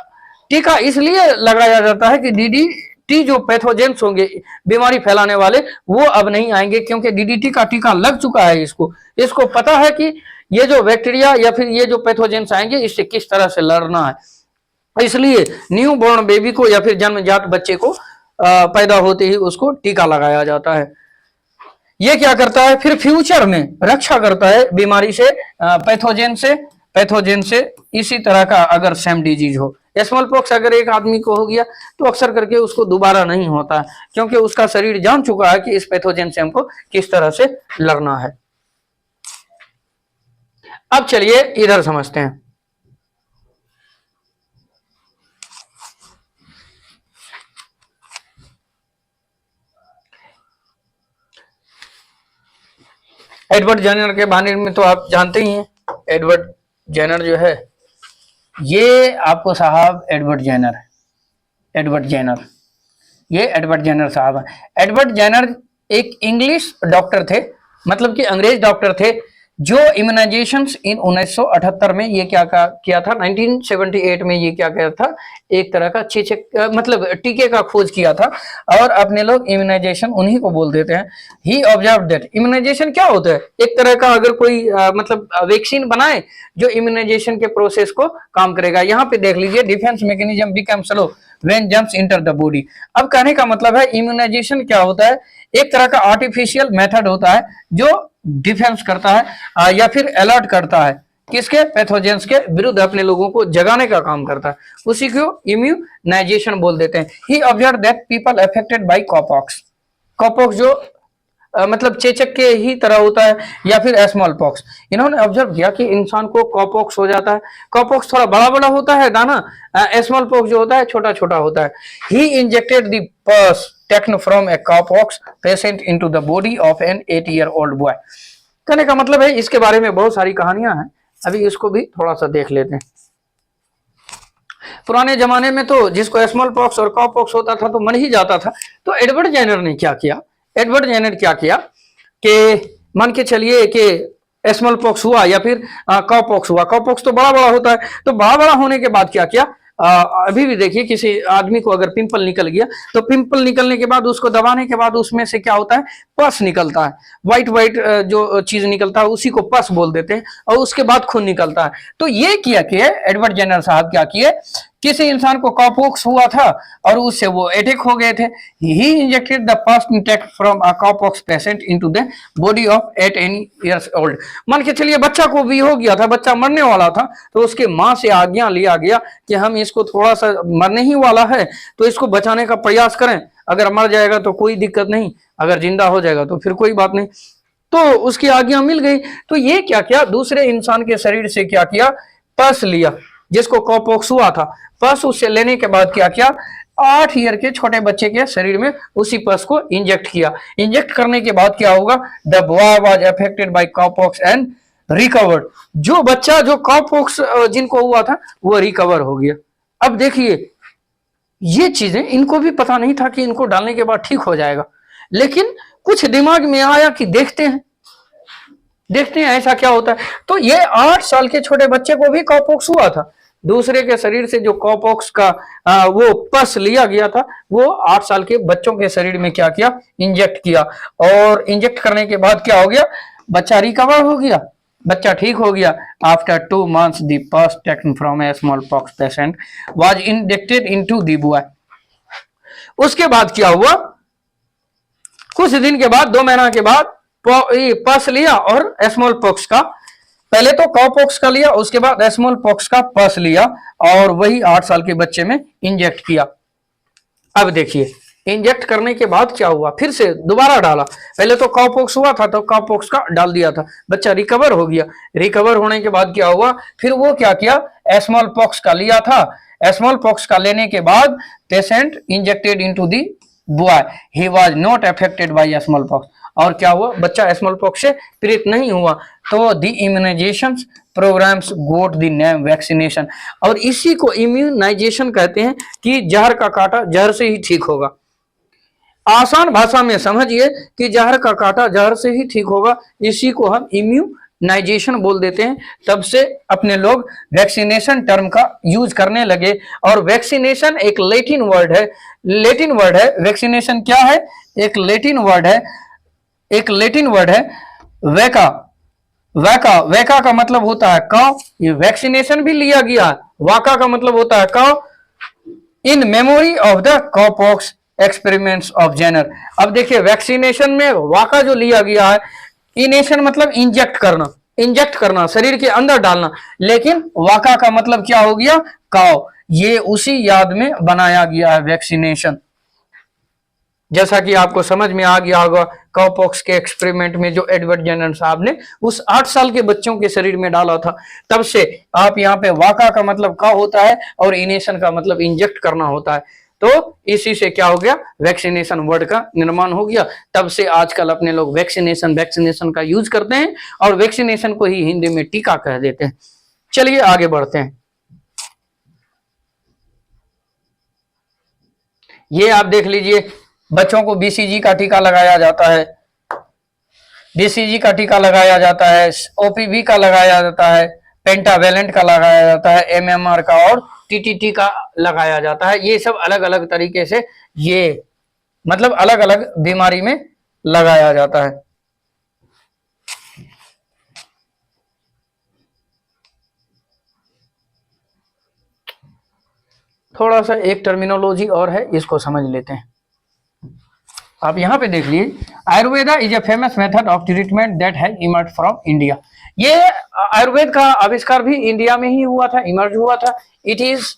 टीका इसलिए लगाया जाता है कि डीडीटी जो पैथोजेंस होंगे बीमारी फैलाने वाले, वो अब नहीं आएंगे, क्योंकि डीडीटी का टीका लग चुका है। इसको पता है कि ये जो बैक्टीरिया या फिर ये जो पैथोजेंस आएंगे इससे किस तरह से लड़ना है। इसलिए न्यू बॉर्न बेबी को या फिर जन्मजात बच्चे को पैदा होते ही उसको टीका लगाया जाता है। ये क्या करता है, फिर फ्यूचर में रक्षा करता है बीमारी से, पैथोजेन से इसी तरह का अगर सेम डिजीज हो। स्मॉल पॉक्स अगर एक आदमी को हो गया तो अक्सर करके उसको दोबारा नहीं होता, क्योंकि उसका शरीर जान चुका है कि इस पैथोजेन से हमको किस तरह से लड़ना है। अब चलिए इधर समझते हैं। एडवर्ड जेनर के बारे में तो आप जानते ही हैं। एडवर्ड जेनर जो है, ये आपको साहब एडवर्ड जेनर ये एडवर्ड जेनर साहब है। एडवर्ड जेनर एक इंग्लिश डॉक्टर थे, मतलब कि अंग्रेज डॉक्टर थे, जो इम्यूनाइजेशंस इन 1978 में ये क्या किया था, 1978 में ये क्या किया था, एक तरह का चेचक मतलब टीके का खोज किया था, और अपने लोग इम्यूनाइजेशन उन्हीं को बोल देते हैं। ही ऑब्जर्व दैट इम्यूनाइजेशन क्या होता है, एक तरह का अगर कोई मतलब वैक्सीन बनाए जो इम्यूनाइजेशन के प्रोसेस को काम करेगा। यहाँ पे देख लीजिए, defence mechanism become slow when jumps enter the body. अब कहने का मतलब है इम्यूनाइजेशन क्या होता है, एक तरह का आर्टिफिशियल मेथड होता है जो डिफेंस करता है या फिर अलर्ट करता है किसके, पैथोजेंस के विरुद्ध अपने लोगों को जगाने का काम करता है, उसी को इम्यूनाइजेशन बोल देते हैं। He observe that people affected by cowpox, cowpox जो मतलब चेचक के ही तरह होता है, या फिर स्मॉल पॉक्स, इन्होंने ऑब्जर्व किया कि इंसान को कॉपॉक्स हो जाता है। कॉपॉक्स थोड़ा बड़ा बड़ा होता है दाना, स्मॉल पॉक्स जो होता है छोटा छोटा होता है। He injected the pus taken from a cowpox patient into the body of an 8-year-old boy. कहने का मतलब है इसके बारे में बहुत सारी कहानियां हैं, अभी इसको भी थोड़ा सा देख लेते हैं। पुराने जमाने में तो जिसको स्मॉल पॉक्स और कॉपॉक्स होता था तो मर ही जाता था। तो एडवर्ड जेनर ने क्या किया, एडवर्ड जेनर क्या किया कि मान के चलिए कि स्मॉल पॉक्स हुआ या फिर कॉपॉक्स हुआ, कॉपॉक्स तो बड़ा बड़ा होता है, तो बड़ा बड़ा होने के बाद क्या किया, अभी भी देखिए किसी आदमी को अगर पिंपल निकल गया तो पिंपल निकलने के बाद उसको दबाने के बाद उसमें से क्या होता है, पस निकलता है, व्हाइट व्हाइट जो चीज निकलता है उसी को पस बोल देते हैं, और उसके बाद खून निकलता है। तो ये किया कि एडवर्ड जेनर साहब क्या किए, किसी इंसान को कॉपॉक्स हुआ था और उससे वो अटैक हो गए थे। ही injected the first intact from a कॉपॉक्स patient into the body of 8 years old। मान के चलिए बच्चा को भी हो गया था, बच्चा मरने वाला था, तो उसके माँ से आज्ञा लिया गया कि हम इसको थोड़ा सा मरने ही वाला है तो इसको बचाने का प्रयास करें, अगर मर जाएगा तो कोई दिक्कत नहीं, अगर जिंदा हो जाएगा तो फिर कोई बात नहीं। तो उसकी आज्ञा मिल गई। तो ये क्या किया, दूसरे इंसान के शरीर से क्या किया, पस लिया, जिसको कॉपॉक्स हुआ था, पस उससे लेने के बाद क्या किया, 8 ईयर के छोटे बच्चे के शरीर में उसी पस को इंजेक्ट किया। इंजेक्ट करने के बाद क्या होगा, the boy was affected by कॉपॉक्स and recovered. जो बच्चा जो कॉपॉक्स जिनको हुआ था वो रिकवर हो गया। अब देखिए ये चीजें इनको भी पता नहीं था कि इनको डालने के बाद ठीक हो जाएगा, लेकिन कुछ दिमाग में आया कि देखते हैं ऐसा क्या होता है। तो ये 8 साल के छोटे बच्चे को भी कॉपॉक्स हुआ था, दूसरे के शरीर से जो कॉपॉक्स का वो पस लिया गया था वो 8 साल के बच्चों के शरीर में क्या किया, इंजेक्ट किया, और इंजेक्ट करने के बाद क्या हो गया, बच्चा रिकवर हो गया, बच्चा ठीक हो गया। After 2 months the pus taken from A small pox patient was injected into the boy. उसके बाद क्या हुआ, कुछ दिन के बाद, 2 महीना के बाद पस लिया और स्मॉल पॉक्स का, पहले तो कॉपॉक्स का लिया, उसके बाद स्मॉल पॉक्स का पस लिया और वही 8 साल के बच्चे में इंजेक्ट किया। अब देखिए इंजेक्ट करने के बाद क्या हुआ, फिर से दोबारा डाला, पहले तो कॉपॉक्स हुआ था तो कॉपॉक्स का डाल दिया था, बच्चा रिकवर हो गया। रिकवर होने के बाद क्या हुआ, फिर वो क्या किया, स्मॉल पॉक्स का लिया था, स्मॉल पॉक्स का लेने के बाद patient injected into the boy, he was not affected by small pox. और क्या हुआ, बच्चा स्मॉल पॉक्स से पीड़ित नहीं हुआ। तो the immunisation programmes got the name vaccination, और इसी को इम्यूनाइजेशन कहते हैं कि जहर का काटा जहर से ही ठीक होगा। आसान भाषा में समझिए कि जहर का काटा जहर से ही ठीक होगा, इसी को हम इम्यूनाइजेशन बोल देते हैं। तब से अपने लोग वैक्सीनेशन टर्म का यूज करने लगे। और वैक्सीनेशन एक लैटिन वर्ड है, लैटिन वर्ड है, वैक्सीनेशन क्या है, एक लैटिन वर्ड है, एक लैटिन वर्ड है वैका। वैका, वैका का मतलब होता है काउ, ये वैक्सीनेशन भी लिया गया है। वाका का मतलब होता है cow, in memory of the cowpox experiments of Jenner. अब देखिए वैक्सीनेशन में वाका जो लिया गया है, इनेशन मतलब इंजेक्ट करना, इंजेक्ट करना शरीर के अंदर डालना, लेकिन वाका का मतलब क्या हो गया, काउ, ये उसी याद में बनाया गया है वैक्सीनेशन। जैसा कि आपको समझ में आ गया होगा काउपॉक्स के एक्सपेरिमेंट में जो एडवर्ड जेनर साहब ने उस 8 साल के बच्चों के शरीर में डाला था, तब से आप यहाँ पे वाका का मतलब का होता है और इनेशन का मतलब इंजेक्ट करना होता है। तो इसी से क्या हो गया, वैक्सीनेशन वर्ड का निर्माण हो गया। तब से आजकल अपने लोग वैक्सीनेशन वैक्सीनेशन का यूज करते हैं और वैक्सीनेशन को ही हिंदी में टीका कह देते हैं। चलिए आगे बढ़ते हैं। ये आप देख लीजिए, बच्चों को बीसीजी का टीका लगाया जाता है। बीसीजी का टीका लगाया जाता है, ओपीवी का लगाया जाता है, पेंटावेलेंट का लगाया जाता है, एमएमआर का और टीटीटी का लगाया जाता है। ये सब अलग अलग तरीके से ये मतलब अलग अलग बीमारी में लगाया जाता है। थोड़ा सा एक टर्मिनोलॉजी और है, इसको समझ लेते हैं। आप यहाँ पे देख लीजिए, Ayurveda is a famous method of treatment that has emerge from India. ये आयुर्वेद का आविष्कार भी इंडिया में ही हुआ था, इमर्ज हुआ था। It is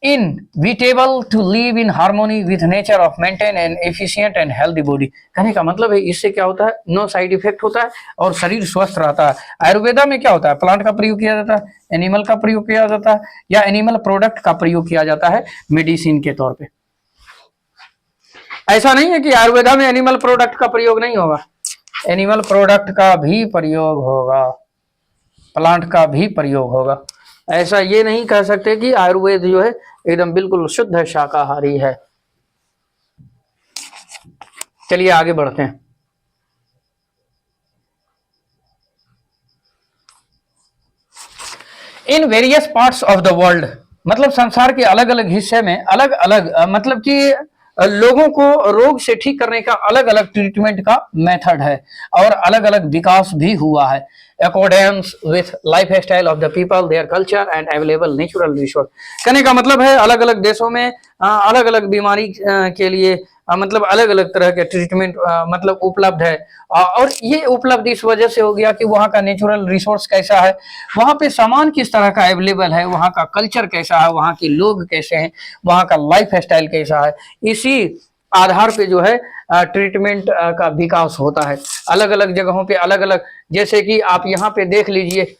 inevitable to live in harmony with nature of maintain an efficient and healthy body. कहने का मतलब है इससे क्या होता है, नो साइड इफेक्ट होता है और शरीर स्वस्थ रहता है। आयुर्वेदा में क्या होता है, प्लांट का प्रयोग किया जाता है, एनिमल का प्रयोग किया जाता है या एनिमल प्रोडक्ट का प्रयोग किया जाता है मेडिसिन के तौर पे। ऐसा नहीं है कि आयुर्वेदा में एनिमल प्रोडक्ट का प्रयोग नहीं होगा, एनिमल प्रोडक्ट का भी प्रयोग होगा, प्लांट का भी प्रयोग होगा। ऐसा ये नहीं कह सकते कि आयुर्वेद जो है एकदम बिल्कुल शुद्ध शाकाहारी है। चलिए आगे बढ़ते हैं। In various parts of the world, मतलब संसार के अलग अलग हिस्से में अलग अलग मतलब कि लोगों को रोग से ठीक करने का अलग अलग ट्रीटमेंट का मेथड है और अलग अलग विकास भी हुआ है according with life style of the people, their culture and available natural resource. कहने का मतलब है अलग अलग देशों में अलग अलग बीमारी के लिए मतलब अलग अलग तरह के ट्रीटमेंट मतलब उपलब्ध है। और ये उपलब्ध इस वजह से हो गया कि वहाँ का नेचुरल रिसोर्स कैसा है, वहाँ पे सामान किस तरह का अवेलेबल है, वहाँ का कल्चर कैसा है, वहाँ के लोग कैसे हैं, वहाँ का लाइफ स्टाइल कैसा है। इसी आधार पे जो है ट्रीटमेंट का विकास होता है अलग अलग जगहों पे अलग अलग। जैसे कि आप यहाँ पे देख लीजिए,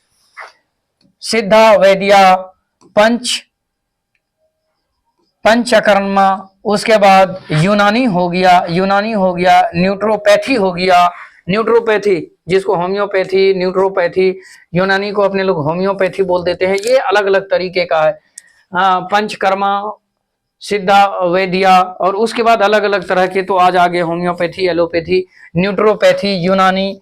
सिद्धा, वैद्या, पंचकर्मा, उसके बाद यूनानी हो गया, न्यूट्रोपैथी हो गया, न्यूट्रोपैथी जिसको होम्योपैथी, न्यूट्रोपैथी, यूनानी को अपने लोग होम्योपैथी बोल देते हैं। ये अलग अलग तरीके का है। पंचकर्मा, सिद्धा, वैद्या और उसके बाद अलग अलग तरह के तो आज आगे होम्योपैथी, एलोपैथी, न्यूट्रोपैथी, यूनानी,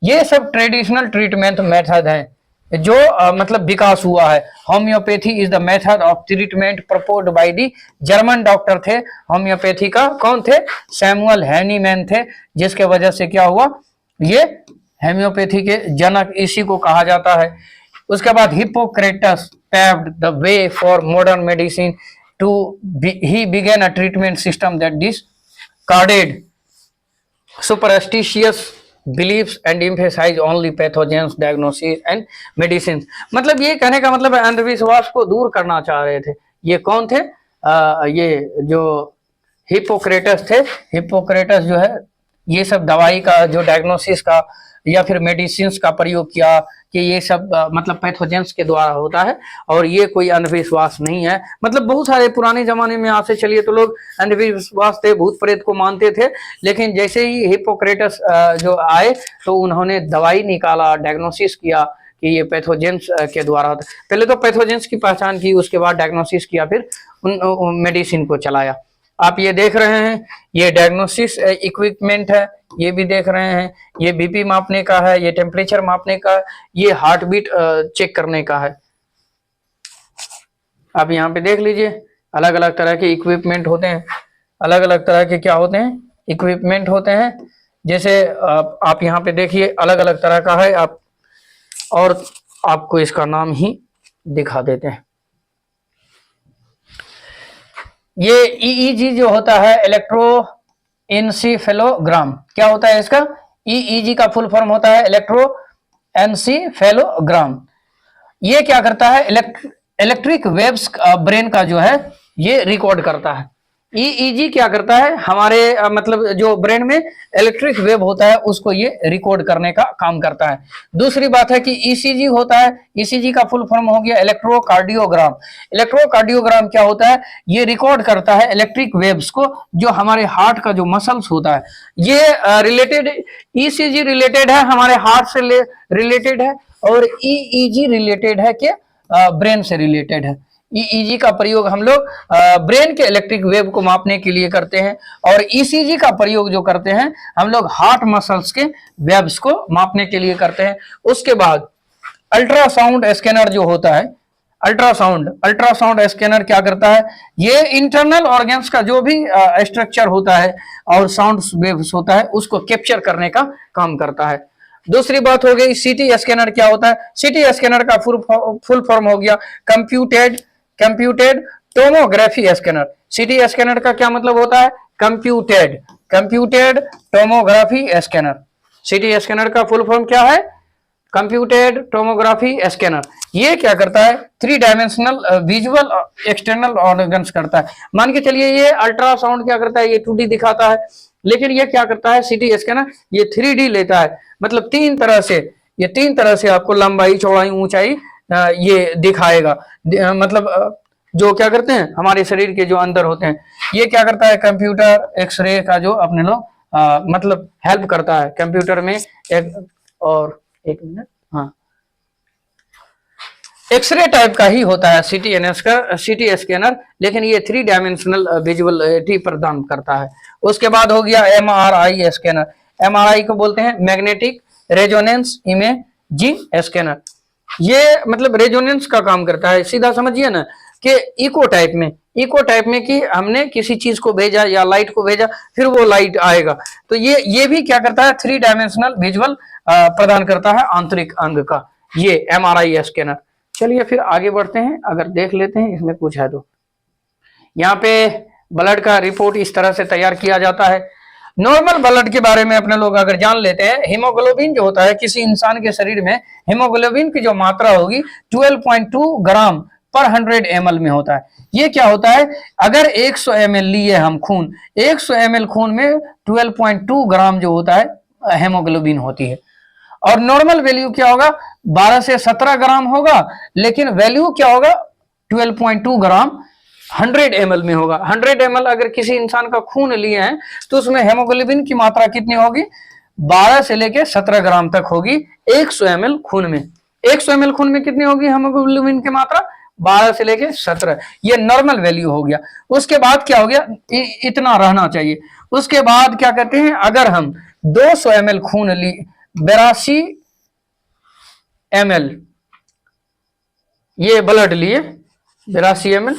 ये सब ट्रेडिशनल ट्रीटमेंट मेथड हैं जो मतलब विकास हुआ है। Homeopathy is the method of treatment proposed by the German doctor थे। होम्योपैथी का कौन थे, सैमुअल हैनीमैन थे, जिसके वजह से क्या हुआ, ये होम्योपैथी के जनक इसी को कहा जाता है। उसके बाद Hippocrates paved the way for modern medicine to he begin a treatment system that discarded superstitious beliefs and emphasize only pathogens diagnosis and medicines। मतलब ये कहने का मतलब अंधविश्वास को दूर करना चाह रहे थे। ये कौन थे, ये जो हिप्पोक्रेटस थे। हिप्पोक्रेटस जो है ये सब दवाई का जो डायग्नोसिस का या फिर मेडिसिन का प्रयोग किया कि ये सब मतलब पैथोजेंस के द्वारा होता है और ये कोई अंधविश्वास नहीं है। मतलब बहुत सारे पुराने जमाने में आपसे चलिए तो लोग अंधविश्वास थे, भूत प्रेत को मानते थे, लेकिन जैसे ही हिप्पोक्रेटस जो आए तो उन्होंने दवाई निकाला, डायग्नोसिस किया कि ये पैथोजेंस के द्वारा होता है। पहले तो पैथोजेंस की पहचान की, उसके बाद डायग्नोसिस किया, फिर उन मेडिसिन को चलाया। आप ये देख रहे हैं, ये डायग्नोसिस इक्विपमेंट है, ये भी देख रहे हैं, ये बीपी मापने का है, ये टेम्परेचर मापने का, ये हार्ट बीट चेक करने का है। आप यहाँ पे देख लीजिए अलग अलग तरह के इक्विपमेंट होते हैं, अलग अलग तरह के क्या होते हैं, इक्विपमेंट होते हैं। जैसे आप यहाँ पे देखिए अलग अलग तरह का है, आप और आपको इसका नाम ही दिखा देते हैं। ये ईईजी जो होता है, इलेक्ट्रोएन्सेफेलोग्राम, क्या होता है इसका, ईईजी का फुल फॉर्म होता है इलेक्ट्रोएन्सेफेलोग्राम। ये क्या करता है, इलेक्ट्रिक वेव्स ब्रेन का जो है ये रिकॉर्ड करता है। ईईजी क्या करता है, हमारे मतलब जो ब्रेन में इलेक्ट्रिक वेव होता है उसको ये रिकॉर्ड करने का काम करता है। दूसरी बात है कि ईसीजी होता है, ईसीजी का फुल फॉर्म हो गया इलेक्ट्रोकार्डियोग्राम। इलेक्ट्रोकार्डियोग्राम क्या होता है, ये रिकॉर्ड करता है इलेक्ट्रिक वेव्स को जो हमारे हार्ट का जो मसल्स होता है ये रिलेटेड, ईसीजी रिलेटेड है हमारे हार्ट से रिलेटेड है और ईईजी रिलेटेड है कि ब्रेन से रिलेटेड है। ईईजी का प्रयोग हम लोग ब्रेन के इलेक्ट्रिक वेव को मापने के लिए करते हैं, और ईसीजी का प्रयोग जो करते हैं हम लोग हार्ट मसल्स के वेव्स को मापने के लिए करते हैं। उसके बाद अल्ट्रासाउंड स्कैनर जो होता है, अल्ट्रासाउंड स्कैनर क्या करता है, ये इंटरनल ऑर्गन्स का जो भी स्ट्रक्चर होता है और साउंड वेव्स होता है उसको कैप्चर करने का काम करता है। दूसरी बात हो गई सीटी स्कैनर। क्या होता है सीटी स्कैनर का फुल फॉर्म हो गया कंप्यूटेड टोमोग्राफी स्कैनर। सीटी स्कैनर का क्या मतलब होता है, कंप्यूटेड टोमोग्राफी स्कैनर। सीटी स्कैनर का फुल फॉर्म क्या है, कंप्यूटेड टोमोग्राफी स्कैनर। ये क्या करता है, three dimensional visual external organs करता है। मान के चलिए ये अल्ट्रासाउंड क्या करता है, ये 2D दिखाता है, लेकिन ये क्या करता है सीटी स्कैनर, ये 3D लेता है। मतलब तीन तरह से आपको लंबाई चौड़ाई ऊंचाई ये दिखाएगा। मतलब जो क्या करते हैं हमारे शरीर के जो अंदर होते हैं, ये क्या करता है कंप्यूटर एक्सरे का जो अपने लोग मतलब हेल्प करता है कंप्यूटर में। एक मिनट, हाँ, एक्सरे टाइप का ही होता है सीटी स्कैनर, लेकिन ये 3 डायमेंशनल विजुअलिटी प्रदान करता है। उसके बाद हो गया एमआरआई स्कैनर। एमआरआई को बोलते हैं मैग्नेटिक रेजोनेंस इमेजिंग स्कैनर। ये मतलब रेजोनेंस का काम करता है, सीधा समझिए ना कि इको टाइप में कि हमने किसी चीज को भेजा या लाइट को भेजा फिर वो लाइट आएगा, तो ये भी क्या करता है 3 डायमेंशनल विजुअल प्रदान करता है आंतरिक अंग का, ये एमआरआई स्कैनर। चलिए फिर आगे बढ़ते हैं, अगर देख लेते हैं इसमें कुछ है तो। यहाँ पे ब्लड का रिपोर्ट इस तरह से तैयार किया जाता है। नॉर्मल ब्लड के बारे में अपने लोग अगर जान लेते हैं, हीमोग्लोबिन जो होता है किसी इंसान के शरीर में हीमोग्लोबिन की जो मात्रा होगी 12.2 ग्राम पर 100 ml में होता है। ये क्या होता है, अगर 100 ml लिए हम खून, 100 ml खून में 12.2 ग्राम जो होता है हेमोग्लोबिन होती है। और नॉर्मल वैल्यू क्या होगा, 12 से 17 ग्राम होगा, लेकिन वैल्यू क्या होगा 12.2 ग्राम 100 ml में होगा। 100 ml अगर किसी इंसान का खून लिए हैं तो उसमें हेमोग्लोबिन की मात्रा कितनी होगी, 12 से लेके 17 ग्राम तक होगी 100 ml खून में। 100 ml खून में कितनी होगी हेमोग्लोबिन की मात्रा, 12 से लेके 17। ये नॉर्मल वैल्यू हो गया। उसके बाद क्या हो गया, इतना रहना चाहिए। उसके बाद क्या कहते हैं, अगर हम 200 ml खून ली, 82 ml ये ब्लड लिए, 82 ml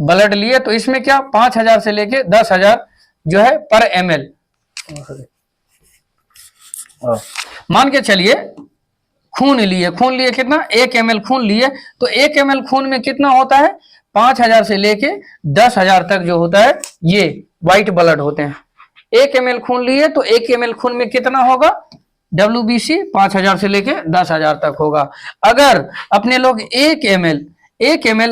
ब्लड लिए, तो इसमें क्या 5000 से लेके 10,000 जो है पर ml मान के चलिए खून लिए कितना 1 ml खून लिए, तो 1 ml खून में कितना होता है 5000 से लेके 10,000 तक जो होता है ये व्हाइट ब्लड होते हैं। 1 ml खून लिए तो 1 ml खून में कितना होगा WBC 5000 से लेके 10,000 तक होगा। अगर अपने लोग 1 ml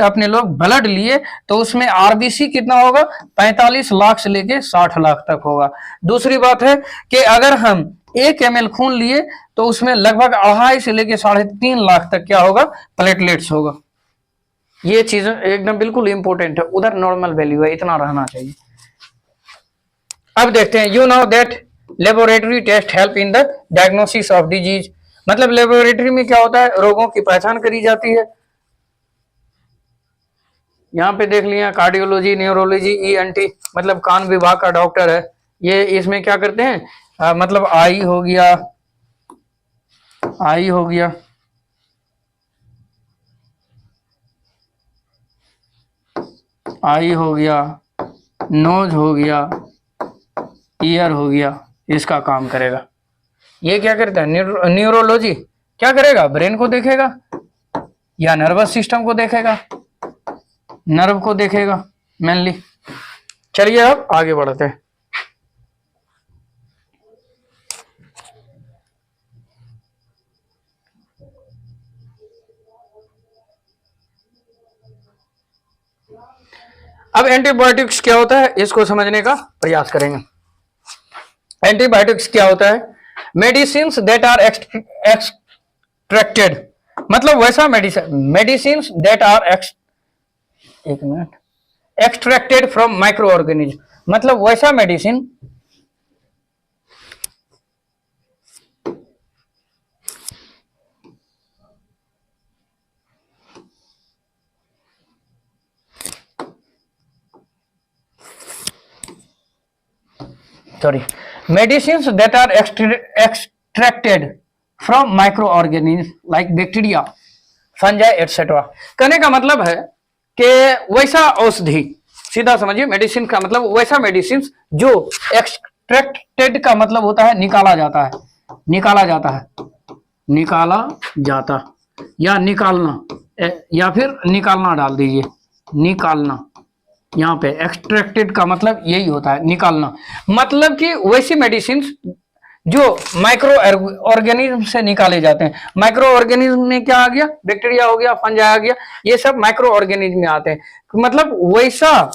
अपने लोग ब्लड लिए तो उसमें आरबीसी कितना होगा 45 लाख से लेके 60 लाख तक होगा। दूसरी बात है कि अगर हम 1 ml खून लिए तो उसमें लगभग 2.5 से लेके 3.5 लाख तक क्या होगा प्लेटलेट्स होगा। ये चीज एकदम बिल्कुल इंपॉर्टेंट है, उधर नॉर्मल वैल्यू है, इतना रहना चाहिए। अब देखते हैं, you know that laboratory test help in the diagnosis of disease. मतलब लेबोरेटरी में क्या होता है, रोगों की पहचान करी जाती है। यहाँ पे देख लिया कार्डियोलॉजी, न्यूरोलॉजी, ईएनटी मतलब कान विभाग का डॉक्टर है, ये इसमें क्या करते हैं मतलब आई हो गया, नोज हो गया, ईयर हो गया, इसका काम करेगा। ये क्या करता है न्यूरोलॉजी क्या करेगा, ब्रेन को देखेगा या नर्वस सिस्टम को देखेगा, नर्व को देखेगा मेनली। चलिए अब आगे बढ़ते हैं। अब एंटीबायोटिक्स क्या होता है इसको समझने का प्रयास करेंगे। एंटीबायोटिक्स क्या होता है, मेडिसिन दैट आर एक्सट्रैक्टेड, मतलब वैसा medicine that are extracted from micro organism, मतलब वैसा medicine sorry, medicines that are extracted from microorganisms like bacteria, fungi etc. कहने का मतलब है कि वैसा औषधि, सीधा समझिए, मेडिसिन का मतलब वैसा मेडिसिन जो एक्सट्रैक्टेड का मतलब होता है निकाला जाता है, निकाला जाता है, निकाला जाता या निकालना, या फिर निकालना डाल दीजिए, निकालना। यहाँ पे एक्सट्रैक्टेड का मतलब यही होता है, निकालना। मतलब कि वैसी मेडिसिन जो माइक्रो ऑर्गेनिज्म से निकाले जाते हैं। माइक्रो ऑर्गेनिज्म में क्या आ गया? बैक्टीरिया हो गया, फंजाई आ गया, ये सब माइक्रो ऑर्गेनिज्म में आते हैं। मतलब वैसा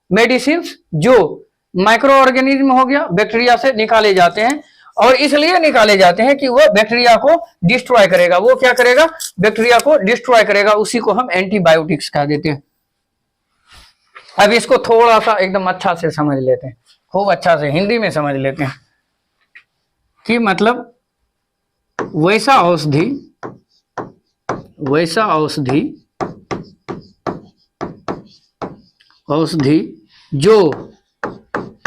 मेडिसिन जो माइक्रो ऑर्गेनिज्म हो गया, बैक्टीरिया से निकाले जाते हैं, और इसलिए निकाले जाते हैं कि वो बैक्टीरिया को डिस्ट्रॉय करेगा। वो क्या करेगा? बैक्टीरिया को डिस्ट्रॉय करेगा। उसी को हम एंटीबायोटिक्स कह देते हैं। अब इसको थोड़ा सा एकदम अच्छा से समझ लेते हैं, खूब अच्छा से हिंदी में समझ लेते हैं कि मतलब वैसा औषधि, वैसा औषधि, औषधि जो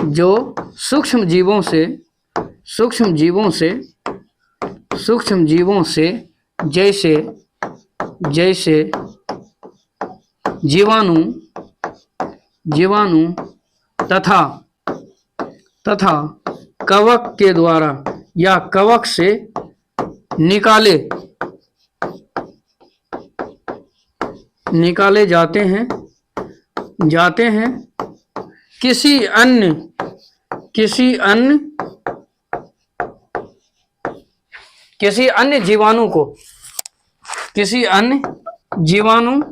जो सूक्ष्म जीवों से, सूक्ष्म जीवों से, सूक्ष्म जीवों से जैसे जैसे जीवाणु, जीवाणु तथा तथा कवक के द्वारा या कवक से निकाले निकाले जाते हैं किसी अन्य जीवाणु को, किसी अन्य जीवाणु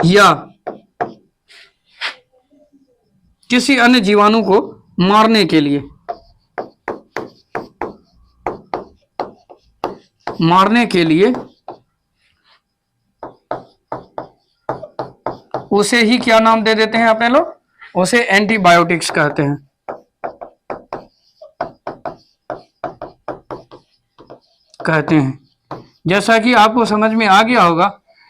या किसी अन्य जीवाणु को मारने के लिए, मारने के लिए उसे ही क्या नाम दे देते हैं अपने लोग? उसे एंटीबायोटिक्स कहते हैं। कहते हैं जैसा कि आपको समझ में आ गया होगा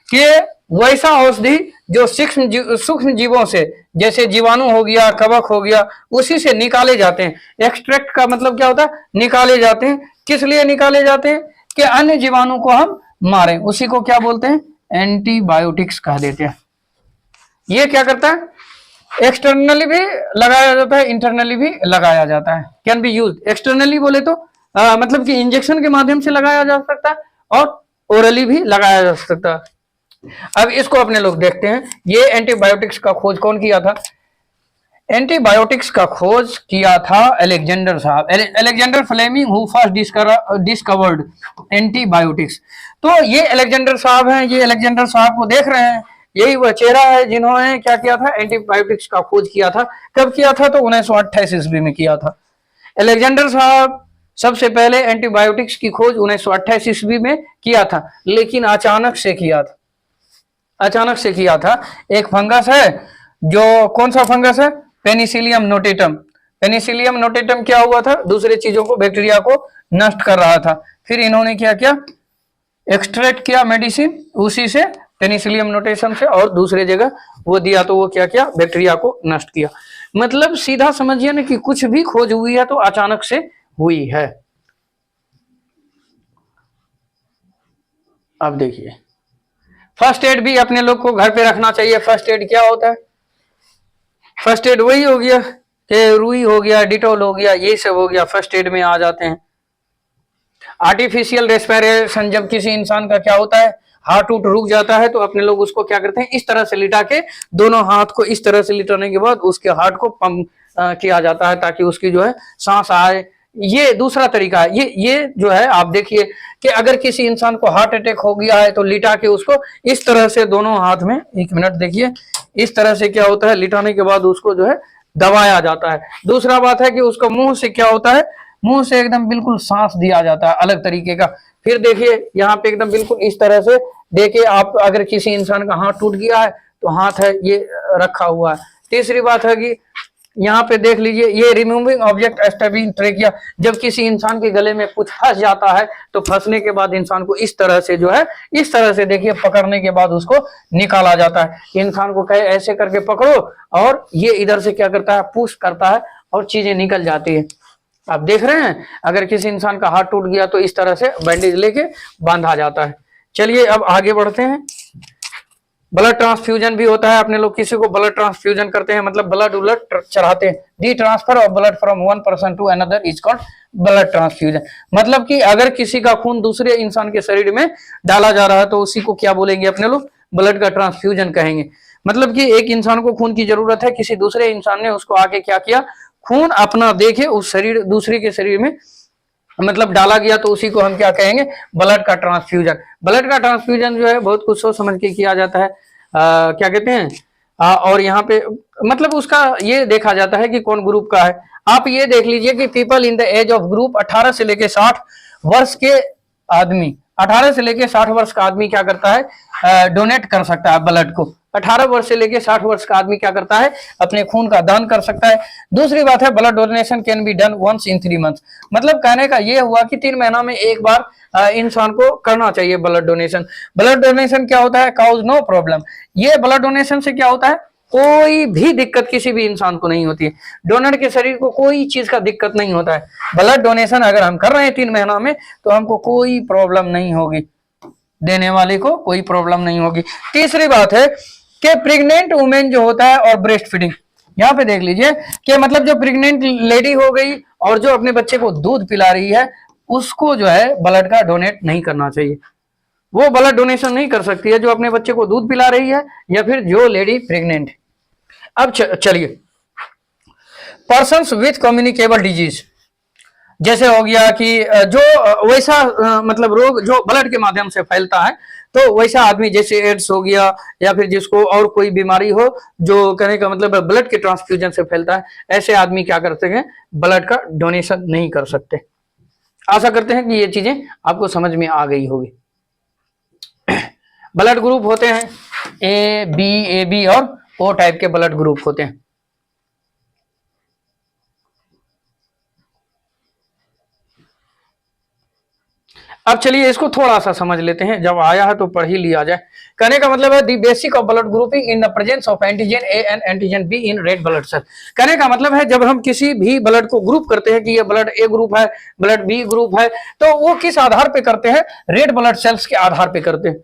कि वैसा औषधि जो सूक्ष्म जीवों से, जैसे जीवाणु हो गया, कवक हो गया, उसी से निकाले जाते हैं। एक्सट्रैक्ट का मतलब क्या होता है? निकाले जाते हैं। किस लिए निकाले जाते हैं? कि अन्य जीवाणु को हम मारें। उसी को क्या बोलते हैं? एंटीबायोटिक्स कह देते हैं। ये क्या करता है? एक्सटर्नली भी लगाया जाता है, इंटरनली भी लगाया जाता है। Can be use. एक्सटर्नली बोले तो मतलब कि इंजेक्शन के माध्यम से लगाया जा सकता है, और ओरली भी लगाया जा सकता है। अब इसको अपने लोग देखते हैं। ये एंटीबायोटिक्स का खोज कौन किया था? एंटीबायोटिक्स का खोज किया था अलेक्जेंडर साहब, Alexander Fleming, who first discovered antibiotics. तो ये अलेक्जेंडर साहब हैं। ये अलेक्जेंडर साहब को देख रहे हैं, यही वह चेहरा है जिन्होंने क्या किया था? एंटीबायोटिक्स का खोज किया था। कब किया था? तो 1928 ईस्वी में किया था। अलेक्जेंडर साहब सबसे पहले एंटीबायोटिक्स की खोज 1928 ईस्वी में किया था, लेकिन अचानक से किया था। अचानक से किया था। एक फंगस है, जो कौन सा फंगस है? Penicillium notatum. पेनिसिलियम नोटेटम क्या हुआ था? दूसरे चीजों को, बैक्टीरिया को नष्ट कर रहा था। फिर इन्होंने क्या किया? एक्सट्रैक्ट किया मेडिसिन उसी से, पेनिसिलियम नोटेटम से, और दूसरे जगह वो दिया तो वो क्या किया? बैक्टीरिया को नष्ट किया। मतलब सीधा समझिए ना कि कुछ भी खोज हुई है तो अचानक से हुई है। अब देखिए, फर्स्ट एड भी अपने लोग को घर पे रखना चाहिए। फर्स्ट एड क्या होता है? फर्स्ट एड वही हो गया कि रुई हो गया, डिटोल हो गया, ये सब हो गया, फर्स्ट एड में आ जाते हैं। आर्टिफिशियल रेस्पिरेशन, जब किसी इंसान का क्या होता है? हार्ट उठ रुक जाता है, तो अपने लोग उसको क्या करते हैं? इस तरह से लिटा के, दोनों हाथ को इस तरह से लिटाने के बाद उसके हार्ट को पंप किया जाता है, ताकि उसकी जो है सांस आए। ये दूसरा तरीका है। ये जो है, आप देखिए कि अगर किसी इंसान को हार्ट अटैक हो गया है तो लिटा के उसको इस तरह से दोनों हाथ में, एक मिनट देखिए, इस तरह से क्या होता है? लिटाने के बाद उसको जो है दबाया जाता है। दूसरा बात है कि उसको मुंह से क्या होता है? मुंह से एकदम बिल्कुल सांस दिया जाता है अलग तरीके का। फिर देखिए यहाँ पे एकदम बिल्कुल इस तरह से देखिए, आप अगर किसी इंसान का हाथ टूट गया है तो हाथ है ये रखा हुआ है। तीसरी बात है कि यहाँ पे देख लीजिए, ये रिमूविंग ऑब्जेक्ट एस्टेबिलिंग ट्रेकिया, जब किसी इंसान के गले में कुछ फंस जाता है तो फंसने के बाद इंसान को इस तरह से जो है, इस तरह से देखिए पकड़ने के बाद उसको निकाला जाता है। इंसान को कहे ऐसे करके पकड़ो और ये इधर से क्या करता है, पुश करता है और चीजें निकल जाती है। आप देख रहे हैं, अगर किसी इंसान का हाथ टूट गया तो इस तरह से बैंडेज लेके बांधा जाता है। चलिए अब आगे बढ़ते हैं। ब्लड ट्रांसफ्यूजन भी होता है, अपने लोग किसी को ब्लड ट्रांसफ्यूजन करते हैं, मतलब ब्लड उलट चढ़ाते हैं। The transfer of blood from one person to another is called blood transfusion. मतलब कि अगर किसी का खून दूसरे इंसान के शरीर में डाला जा रहा है तो उसी को क्या बोलेंगे अपने लोग, ब्लड का ट्रांसफ्यूजन कहेंगे। मतलब कि एक इंसान को खून की जरूरत है, किसी दूसरे इंसान ने उसको आके क्या किया, खून अपना देके उस शरीर दूसरे के शरीर में मतलब डाला गया, तो उसी को हम क्या कहेंगे, ब्लड का ट्रांसफ्यूजन। ब्लड का ट्रांसफ्यूजन जो है बहुत कुछ सोच समझ के किया जाता है। क्या कहते हैं, और यहाँ पे मतलब उसका ये देखा जाता है कि कौन ग्रुप का है। आप ये देख लीजिए कि people in the age of group 18 से लेके 60 वर्ष के आदमी, 18 से लेके 60 वर्ष का आदमी क्या करता है, डोनेट कर सकता है ब्लड को। 18 वर्ष से लेके 60 वर्ष का आदमी क्या करता है, अपने खून का दान कर सकता है। दूसरी बात है, blood donation can be done once in 3 months. मतलब कहने का ये हुआ कि 3 महीना में एक बार इंसान को करना चाहिए ब्लड डोनेशन। ब्लड डोनेशन क्या होता है, काउज नो प्रॉब्लम। ये ब्लड डोनेशन से क्या होता है, कोई भी दिक्कत किसी भी इंसान को नहीं होती है। डोनर के शरीर को कोई चीज का दिक्कत नहीं होता है। ब्लड डोनेशन अगर हम कर रहे हैं 3 महीना में तो हमको कोई प्रॉब्लम नहीं होगी, देने वाले को कोई प्रॉब्लम नहीं होगी। तीसरी बात है कि प्रेग्नेंट वुमेन जो होता है और ब्रेस्ट फीडिंग, यहाँ पे देख लीजिए कि मतलब जो प्रेग्नेंट लेडी हो गई और जो अपने बच्चे को दूध पिला रही है उसको जो है ब्लड का डोनेट नहीं करना चाहिए। वो ब्लड डोनेशन नहीं कर सकती है जो अपने बच्चे को दूध पिला रही है या फिर जो लेडी प्रेग्नेंट है। अब चलिए, पर्सन्स विथ कम्युनिकेबल डिजीज, जैसे हो गया कि जो वैसा मतलब रोग जो ब्लड के माध्यम से फैलता है, तो वैसा आदमी जैसे एड्स हो गया या फिर जिसको और कोई बीमारी हो जो कहने का मतलब ब्लड के ट्रांसफ्यूजन से फैलता है, ऐसे आदमी क्या करते हैं, ब्लड का डोनेशन नहीं कर सकते। आशा करते हैं कि ये चीजें आपको समझ में आ गई होगी। ब्लड ग्रुप होते हैं ए बी और ओ टाइप के ब्लड ग्रुप होते हैं। अब चलिए इसको थोड़ा सा समझ लेते हैं, जब आया है तो पढ़ ही लिया जाए। कहने का मतलब है the basic of blood grouping in the presence of antigen A and antigen B in red blood cell. कहने का मतलब है जब हम किसी भी ब्लड को ग्रुप करते हैं कि ये ब्लड ए ग्रुप है, ब्लड बी ग्रुप है, तो वो किस आधार पे करते हैं, रेड ब्लड सेल्स के आधार पे करते हैं।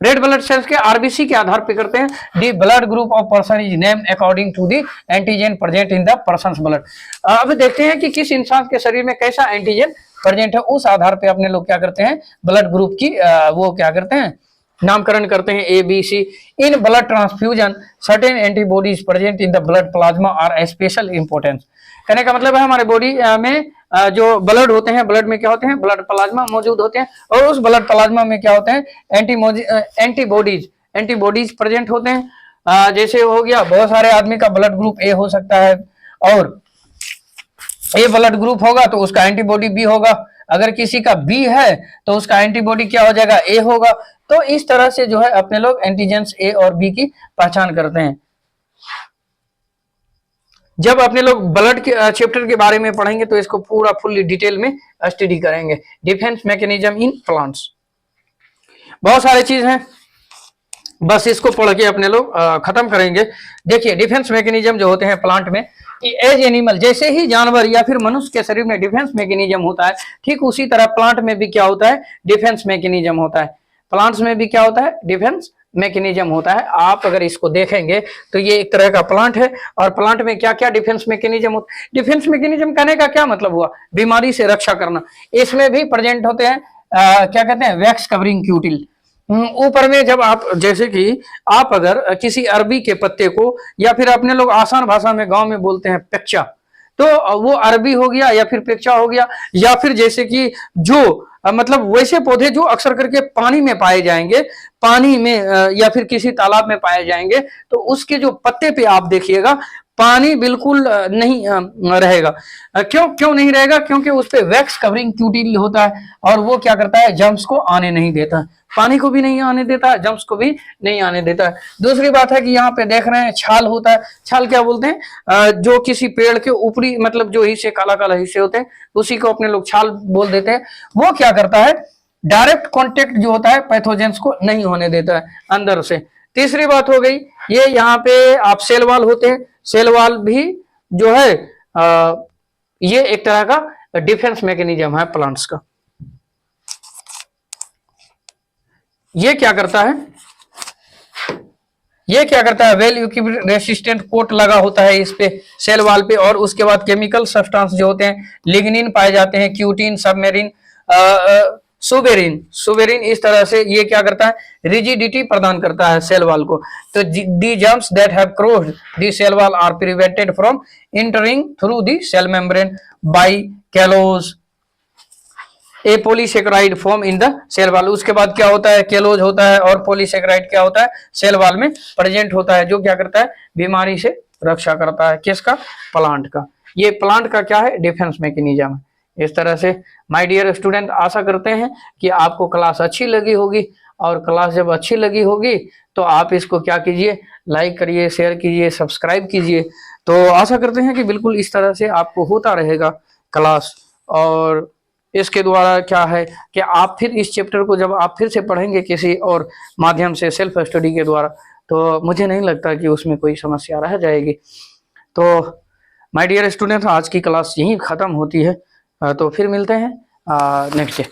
रेड ब्लड सेल्स के आरबीसी के आधार पे करते हैं। The blood group of person is named according to the antigen present in the person's blood. अब देखते हैं कि किस इंसान के शरीर में कैसा एंटीजन प्रेजेंट है, उस आधार पे अपने लोग क्या करते हैं, ब्लड ग्रुप की वो क्या करते हैं, नामकरण करते हैं A B C. In blood transfusion certain antibodies present in the blood plasma are special importance. कहने का मतलब है हमारे बॉडी में जो ब्लड होते हैं, ब्लड में क्या होते हैं, ब्लड प्लाज्मा मौजूद होते हैं, और उस ब्लड प्लाज्मा में क्या होते हैं, एंटीबॉडीज प्रेजेंट होते हैं। जैसे हो गया बहुत सारे आदमी का ब्लड ग्रुप ए हो सकता है और ए ब्लड ग्रुप होगा तो उसका एंटीबॉडी बी होगा, अगर किसी का बी है तो उसका एंटीबॉडी क्या हो जाएगा, ए होगा। तो इस तरह से जो है अपने लोग एंटीजेंस ए और बी की पहचान करते हैं। जब अपने लोग ब्लड के चैप्टर के बारे में पढ़ेंगे तो इसको पूरा फुल्ली डिटेल में स्टडी करेंगे। डिफेंस मैकेनिज्म इन प्लांट्स, बहुत सारे चीज हैं, बस इसको पढ़ के अपने लोग खत्म करेंगे। देखिए डिफेंस मैकेनिज्म जो होते हैं प्लांट में, कि एज एनिमल, जैसे ही जानवर या फिर मनुष्य के शरीर में डिफेंस मैकेनिज्म होता है, ठीक उसी तरह प्लांट में भी क्या होता है, डिफेंस मैकेनिज्म होता है। प्लांट्स में भी क्या होता है, डिफेंस मैकेनिज्म होता है। आप अगर इसको देखेंगे तो ये एक तरह का प्लांट है, और प्लांट में क्या क्या डिफेंस मैकेनिज्म होता है। डिफेंस मैकेनिज्म कहने का क्या मतलब हुआ, बीमारी से रक्षा करना। इसमें भी प्रेजेंट होते हैं क्या कहते हैं, वैक्स कवरिंग क्यूटिल। ऊपर में जब आप, जैसे कि आप अगर किसी अरबी के पत्ते को, या फिर अपने लोग आसान भाषा में गांव में बोलते हैं पेक्चा, तो वो अरबी हो गया या फिर पेक्चा हो गया, या फिर जैसे कि जो मतलब वैसे पौधे जो अक्सर करके पानी में पाए जाएंगे, पानी में या फिर किसी तालाब में पाए जाएंगे, तो उसके जो पत्ते पे आप देखिएगा, पानी बिल्कुल नहीं रहेगा। क्यों क्यों नहीं रहेगा? क्योंकि उस पे वैक्स कवरिंग क्यूटिल होता है और वो क्या करता है, जर्म्स को आने नहीं देता, पानी को भी नहीं आने देता, जर्म्स को भी नहीं आने देता है। दूसरी बात है कि यहाँ पे देख रहे हैं छाल होता है। छाल क्या बोलते हैं? जो किसी पेड़ के ऊपरी मतलब जो हिस्से काला काला हिस्से होते हैं उसी को अपने लोग छाल बोल देते हैं। वो क्या करता है, डायरेक्ट कांटेक्ट जो होता है पैथोजेंस को नहीं होने देता है अंदर से। तीसरी बात हो गई ये यहाँ पे आप सेल वॉल होते हैं, सेल वॉल भी जो है ये एक तरह का डिफेंस मैकेनिज्म है प्लांट्स का। ये क्या करता है, ये क्या करता है, वेल रेसिस्टेंट कोट लगा होता है इस पे सेल वॉल पे, और उसके बाद केमिकल सब्सटेंस जो होते हैं लिग्निन पाए जाते हैं, क्यूटिन, सबमेरिन, सुबेरिन, सुबेरिन, इस तरह से ये क्या करता है, रिजिडिटी प्रदान करता है सेल वॉल को। तो the germs that have crossed the cell wall are prevented from entering through the cell membrane by callose a polysaccharide form in the cell wall. उसके बाद क्या होता है, केलोज होता है और पॉलीसेकेराइड क्या होता है, सेल वॉल में प्रेजेंट होता है, जो क्या करता है, बीमारी से रक्षा करता है। किसका? प्लांट का। ये प्लांट का क्या है, डिफेंस मैकेनिज्म है। इस तरह से माय डियर स्टूडेंट, आशा करते हैं कि आपको क्लास अच्छी लगी होगी, और क्लास जब अच्छी लगी होगी तो आप इसको क्या कीजिए, लाइक करिए, शेयर कीजिए, सब्सक्राइब कीजिए। तो आशा करते हैं कि बिल्कुल इस तरह से आपको होता रहेगा क्लास, और इसके द्वारा क्या है कि आप फिर इस चैप्टर को जब आप फिर से पढ़ेंगे किसी और माध्यम से, सेल्फ स्टडी के द्वारा, तो मुझे नहीं लगता कि उसमें कोई समस्या रह जाएगी। तो माय डियर स्टूडेंट, आज की क्लास यहीं ख़त्म होती है, तो फिर मिलते हैं नेक्स्ट डे।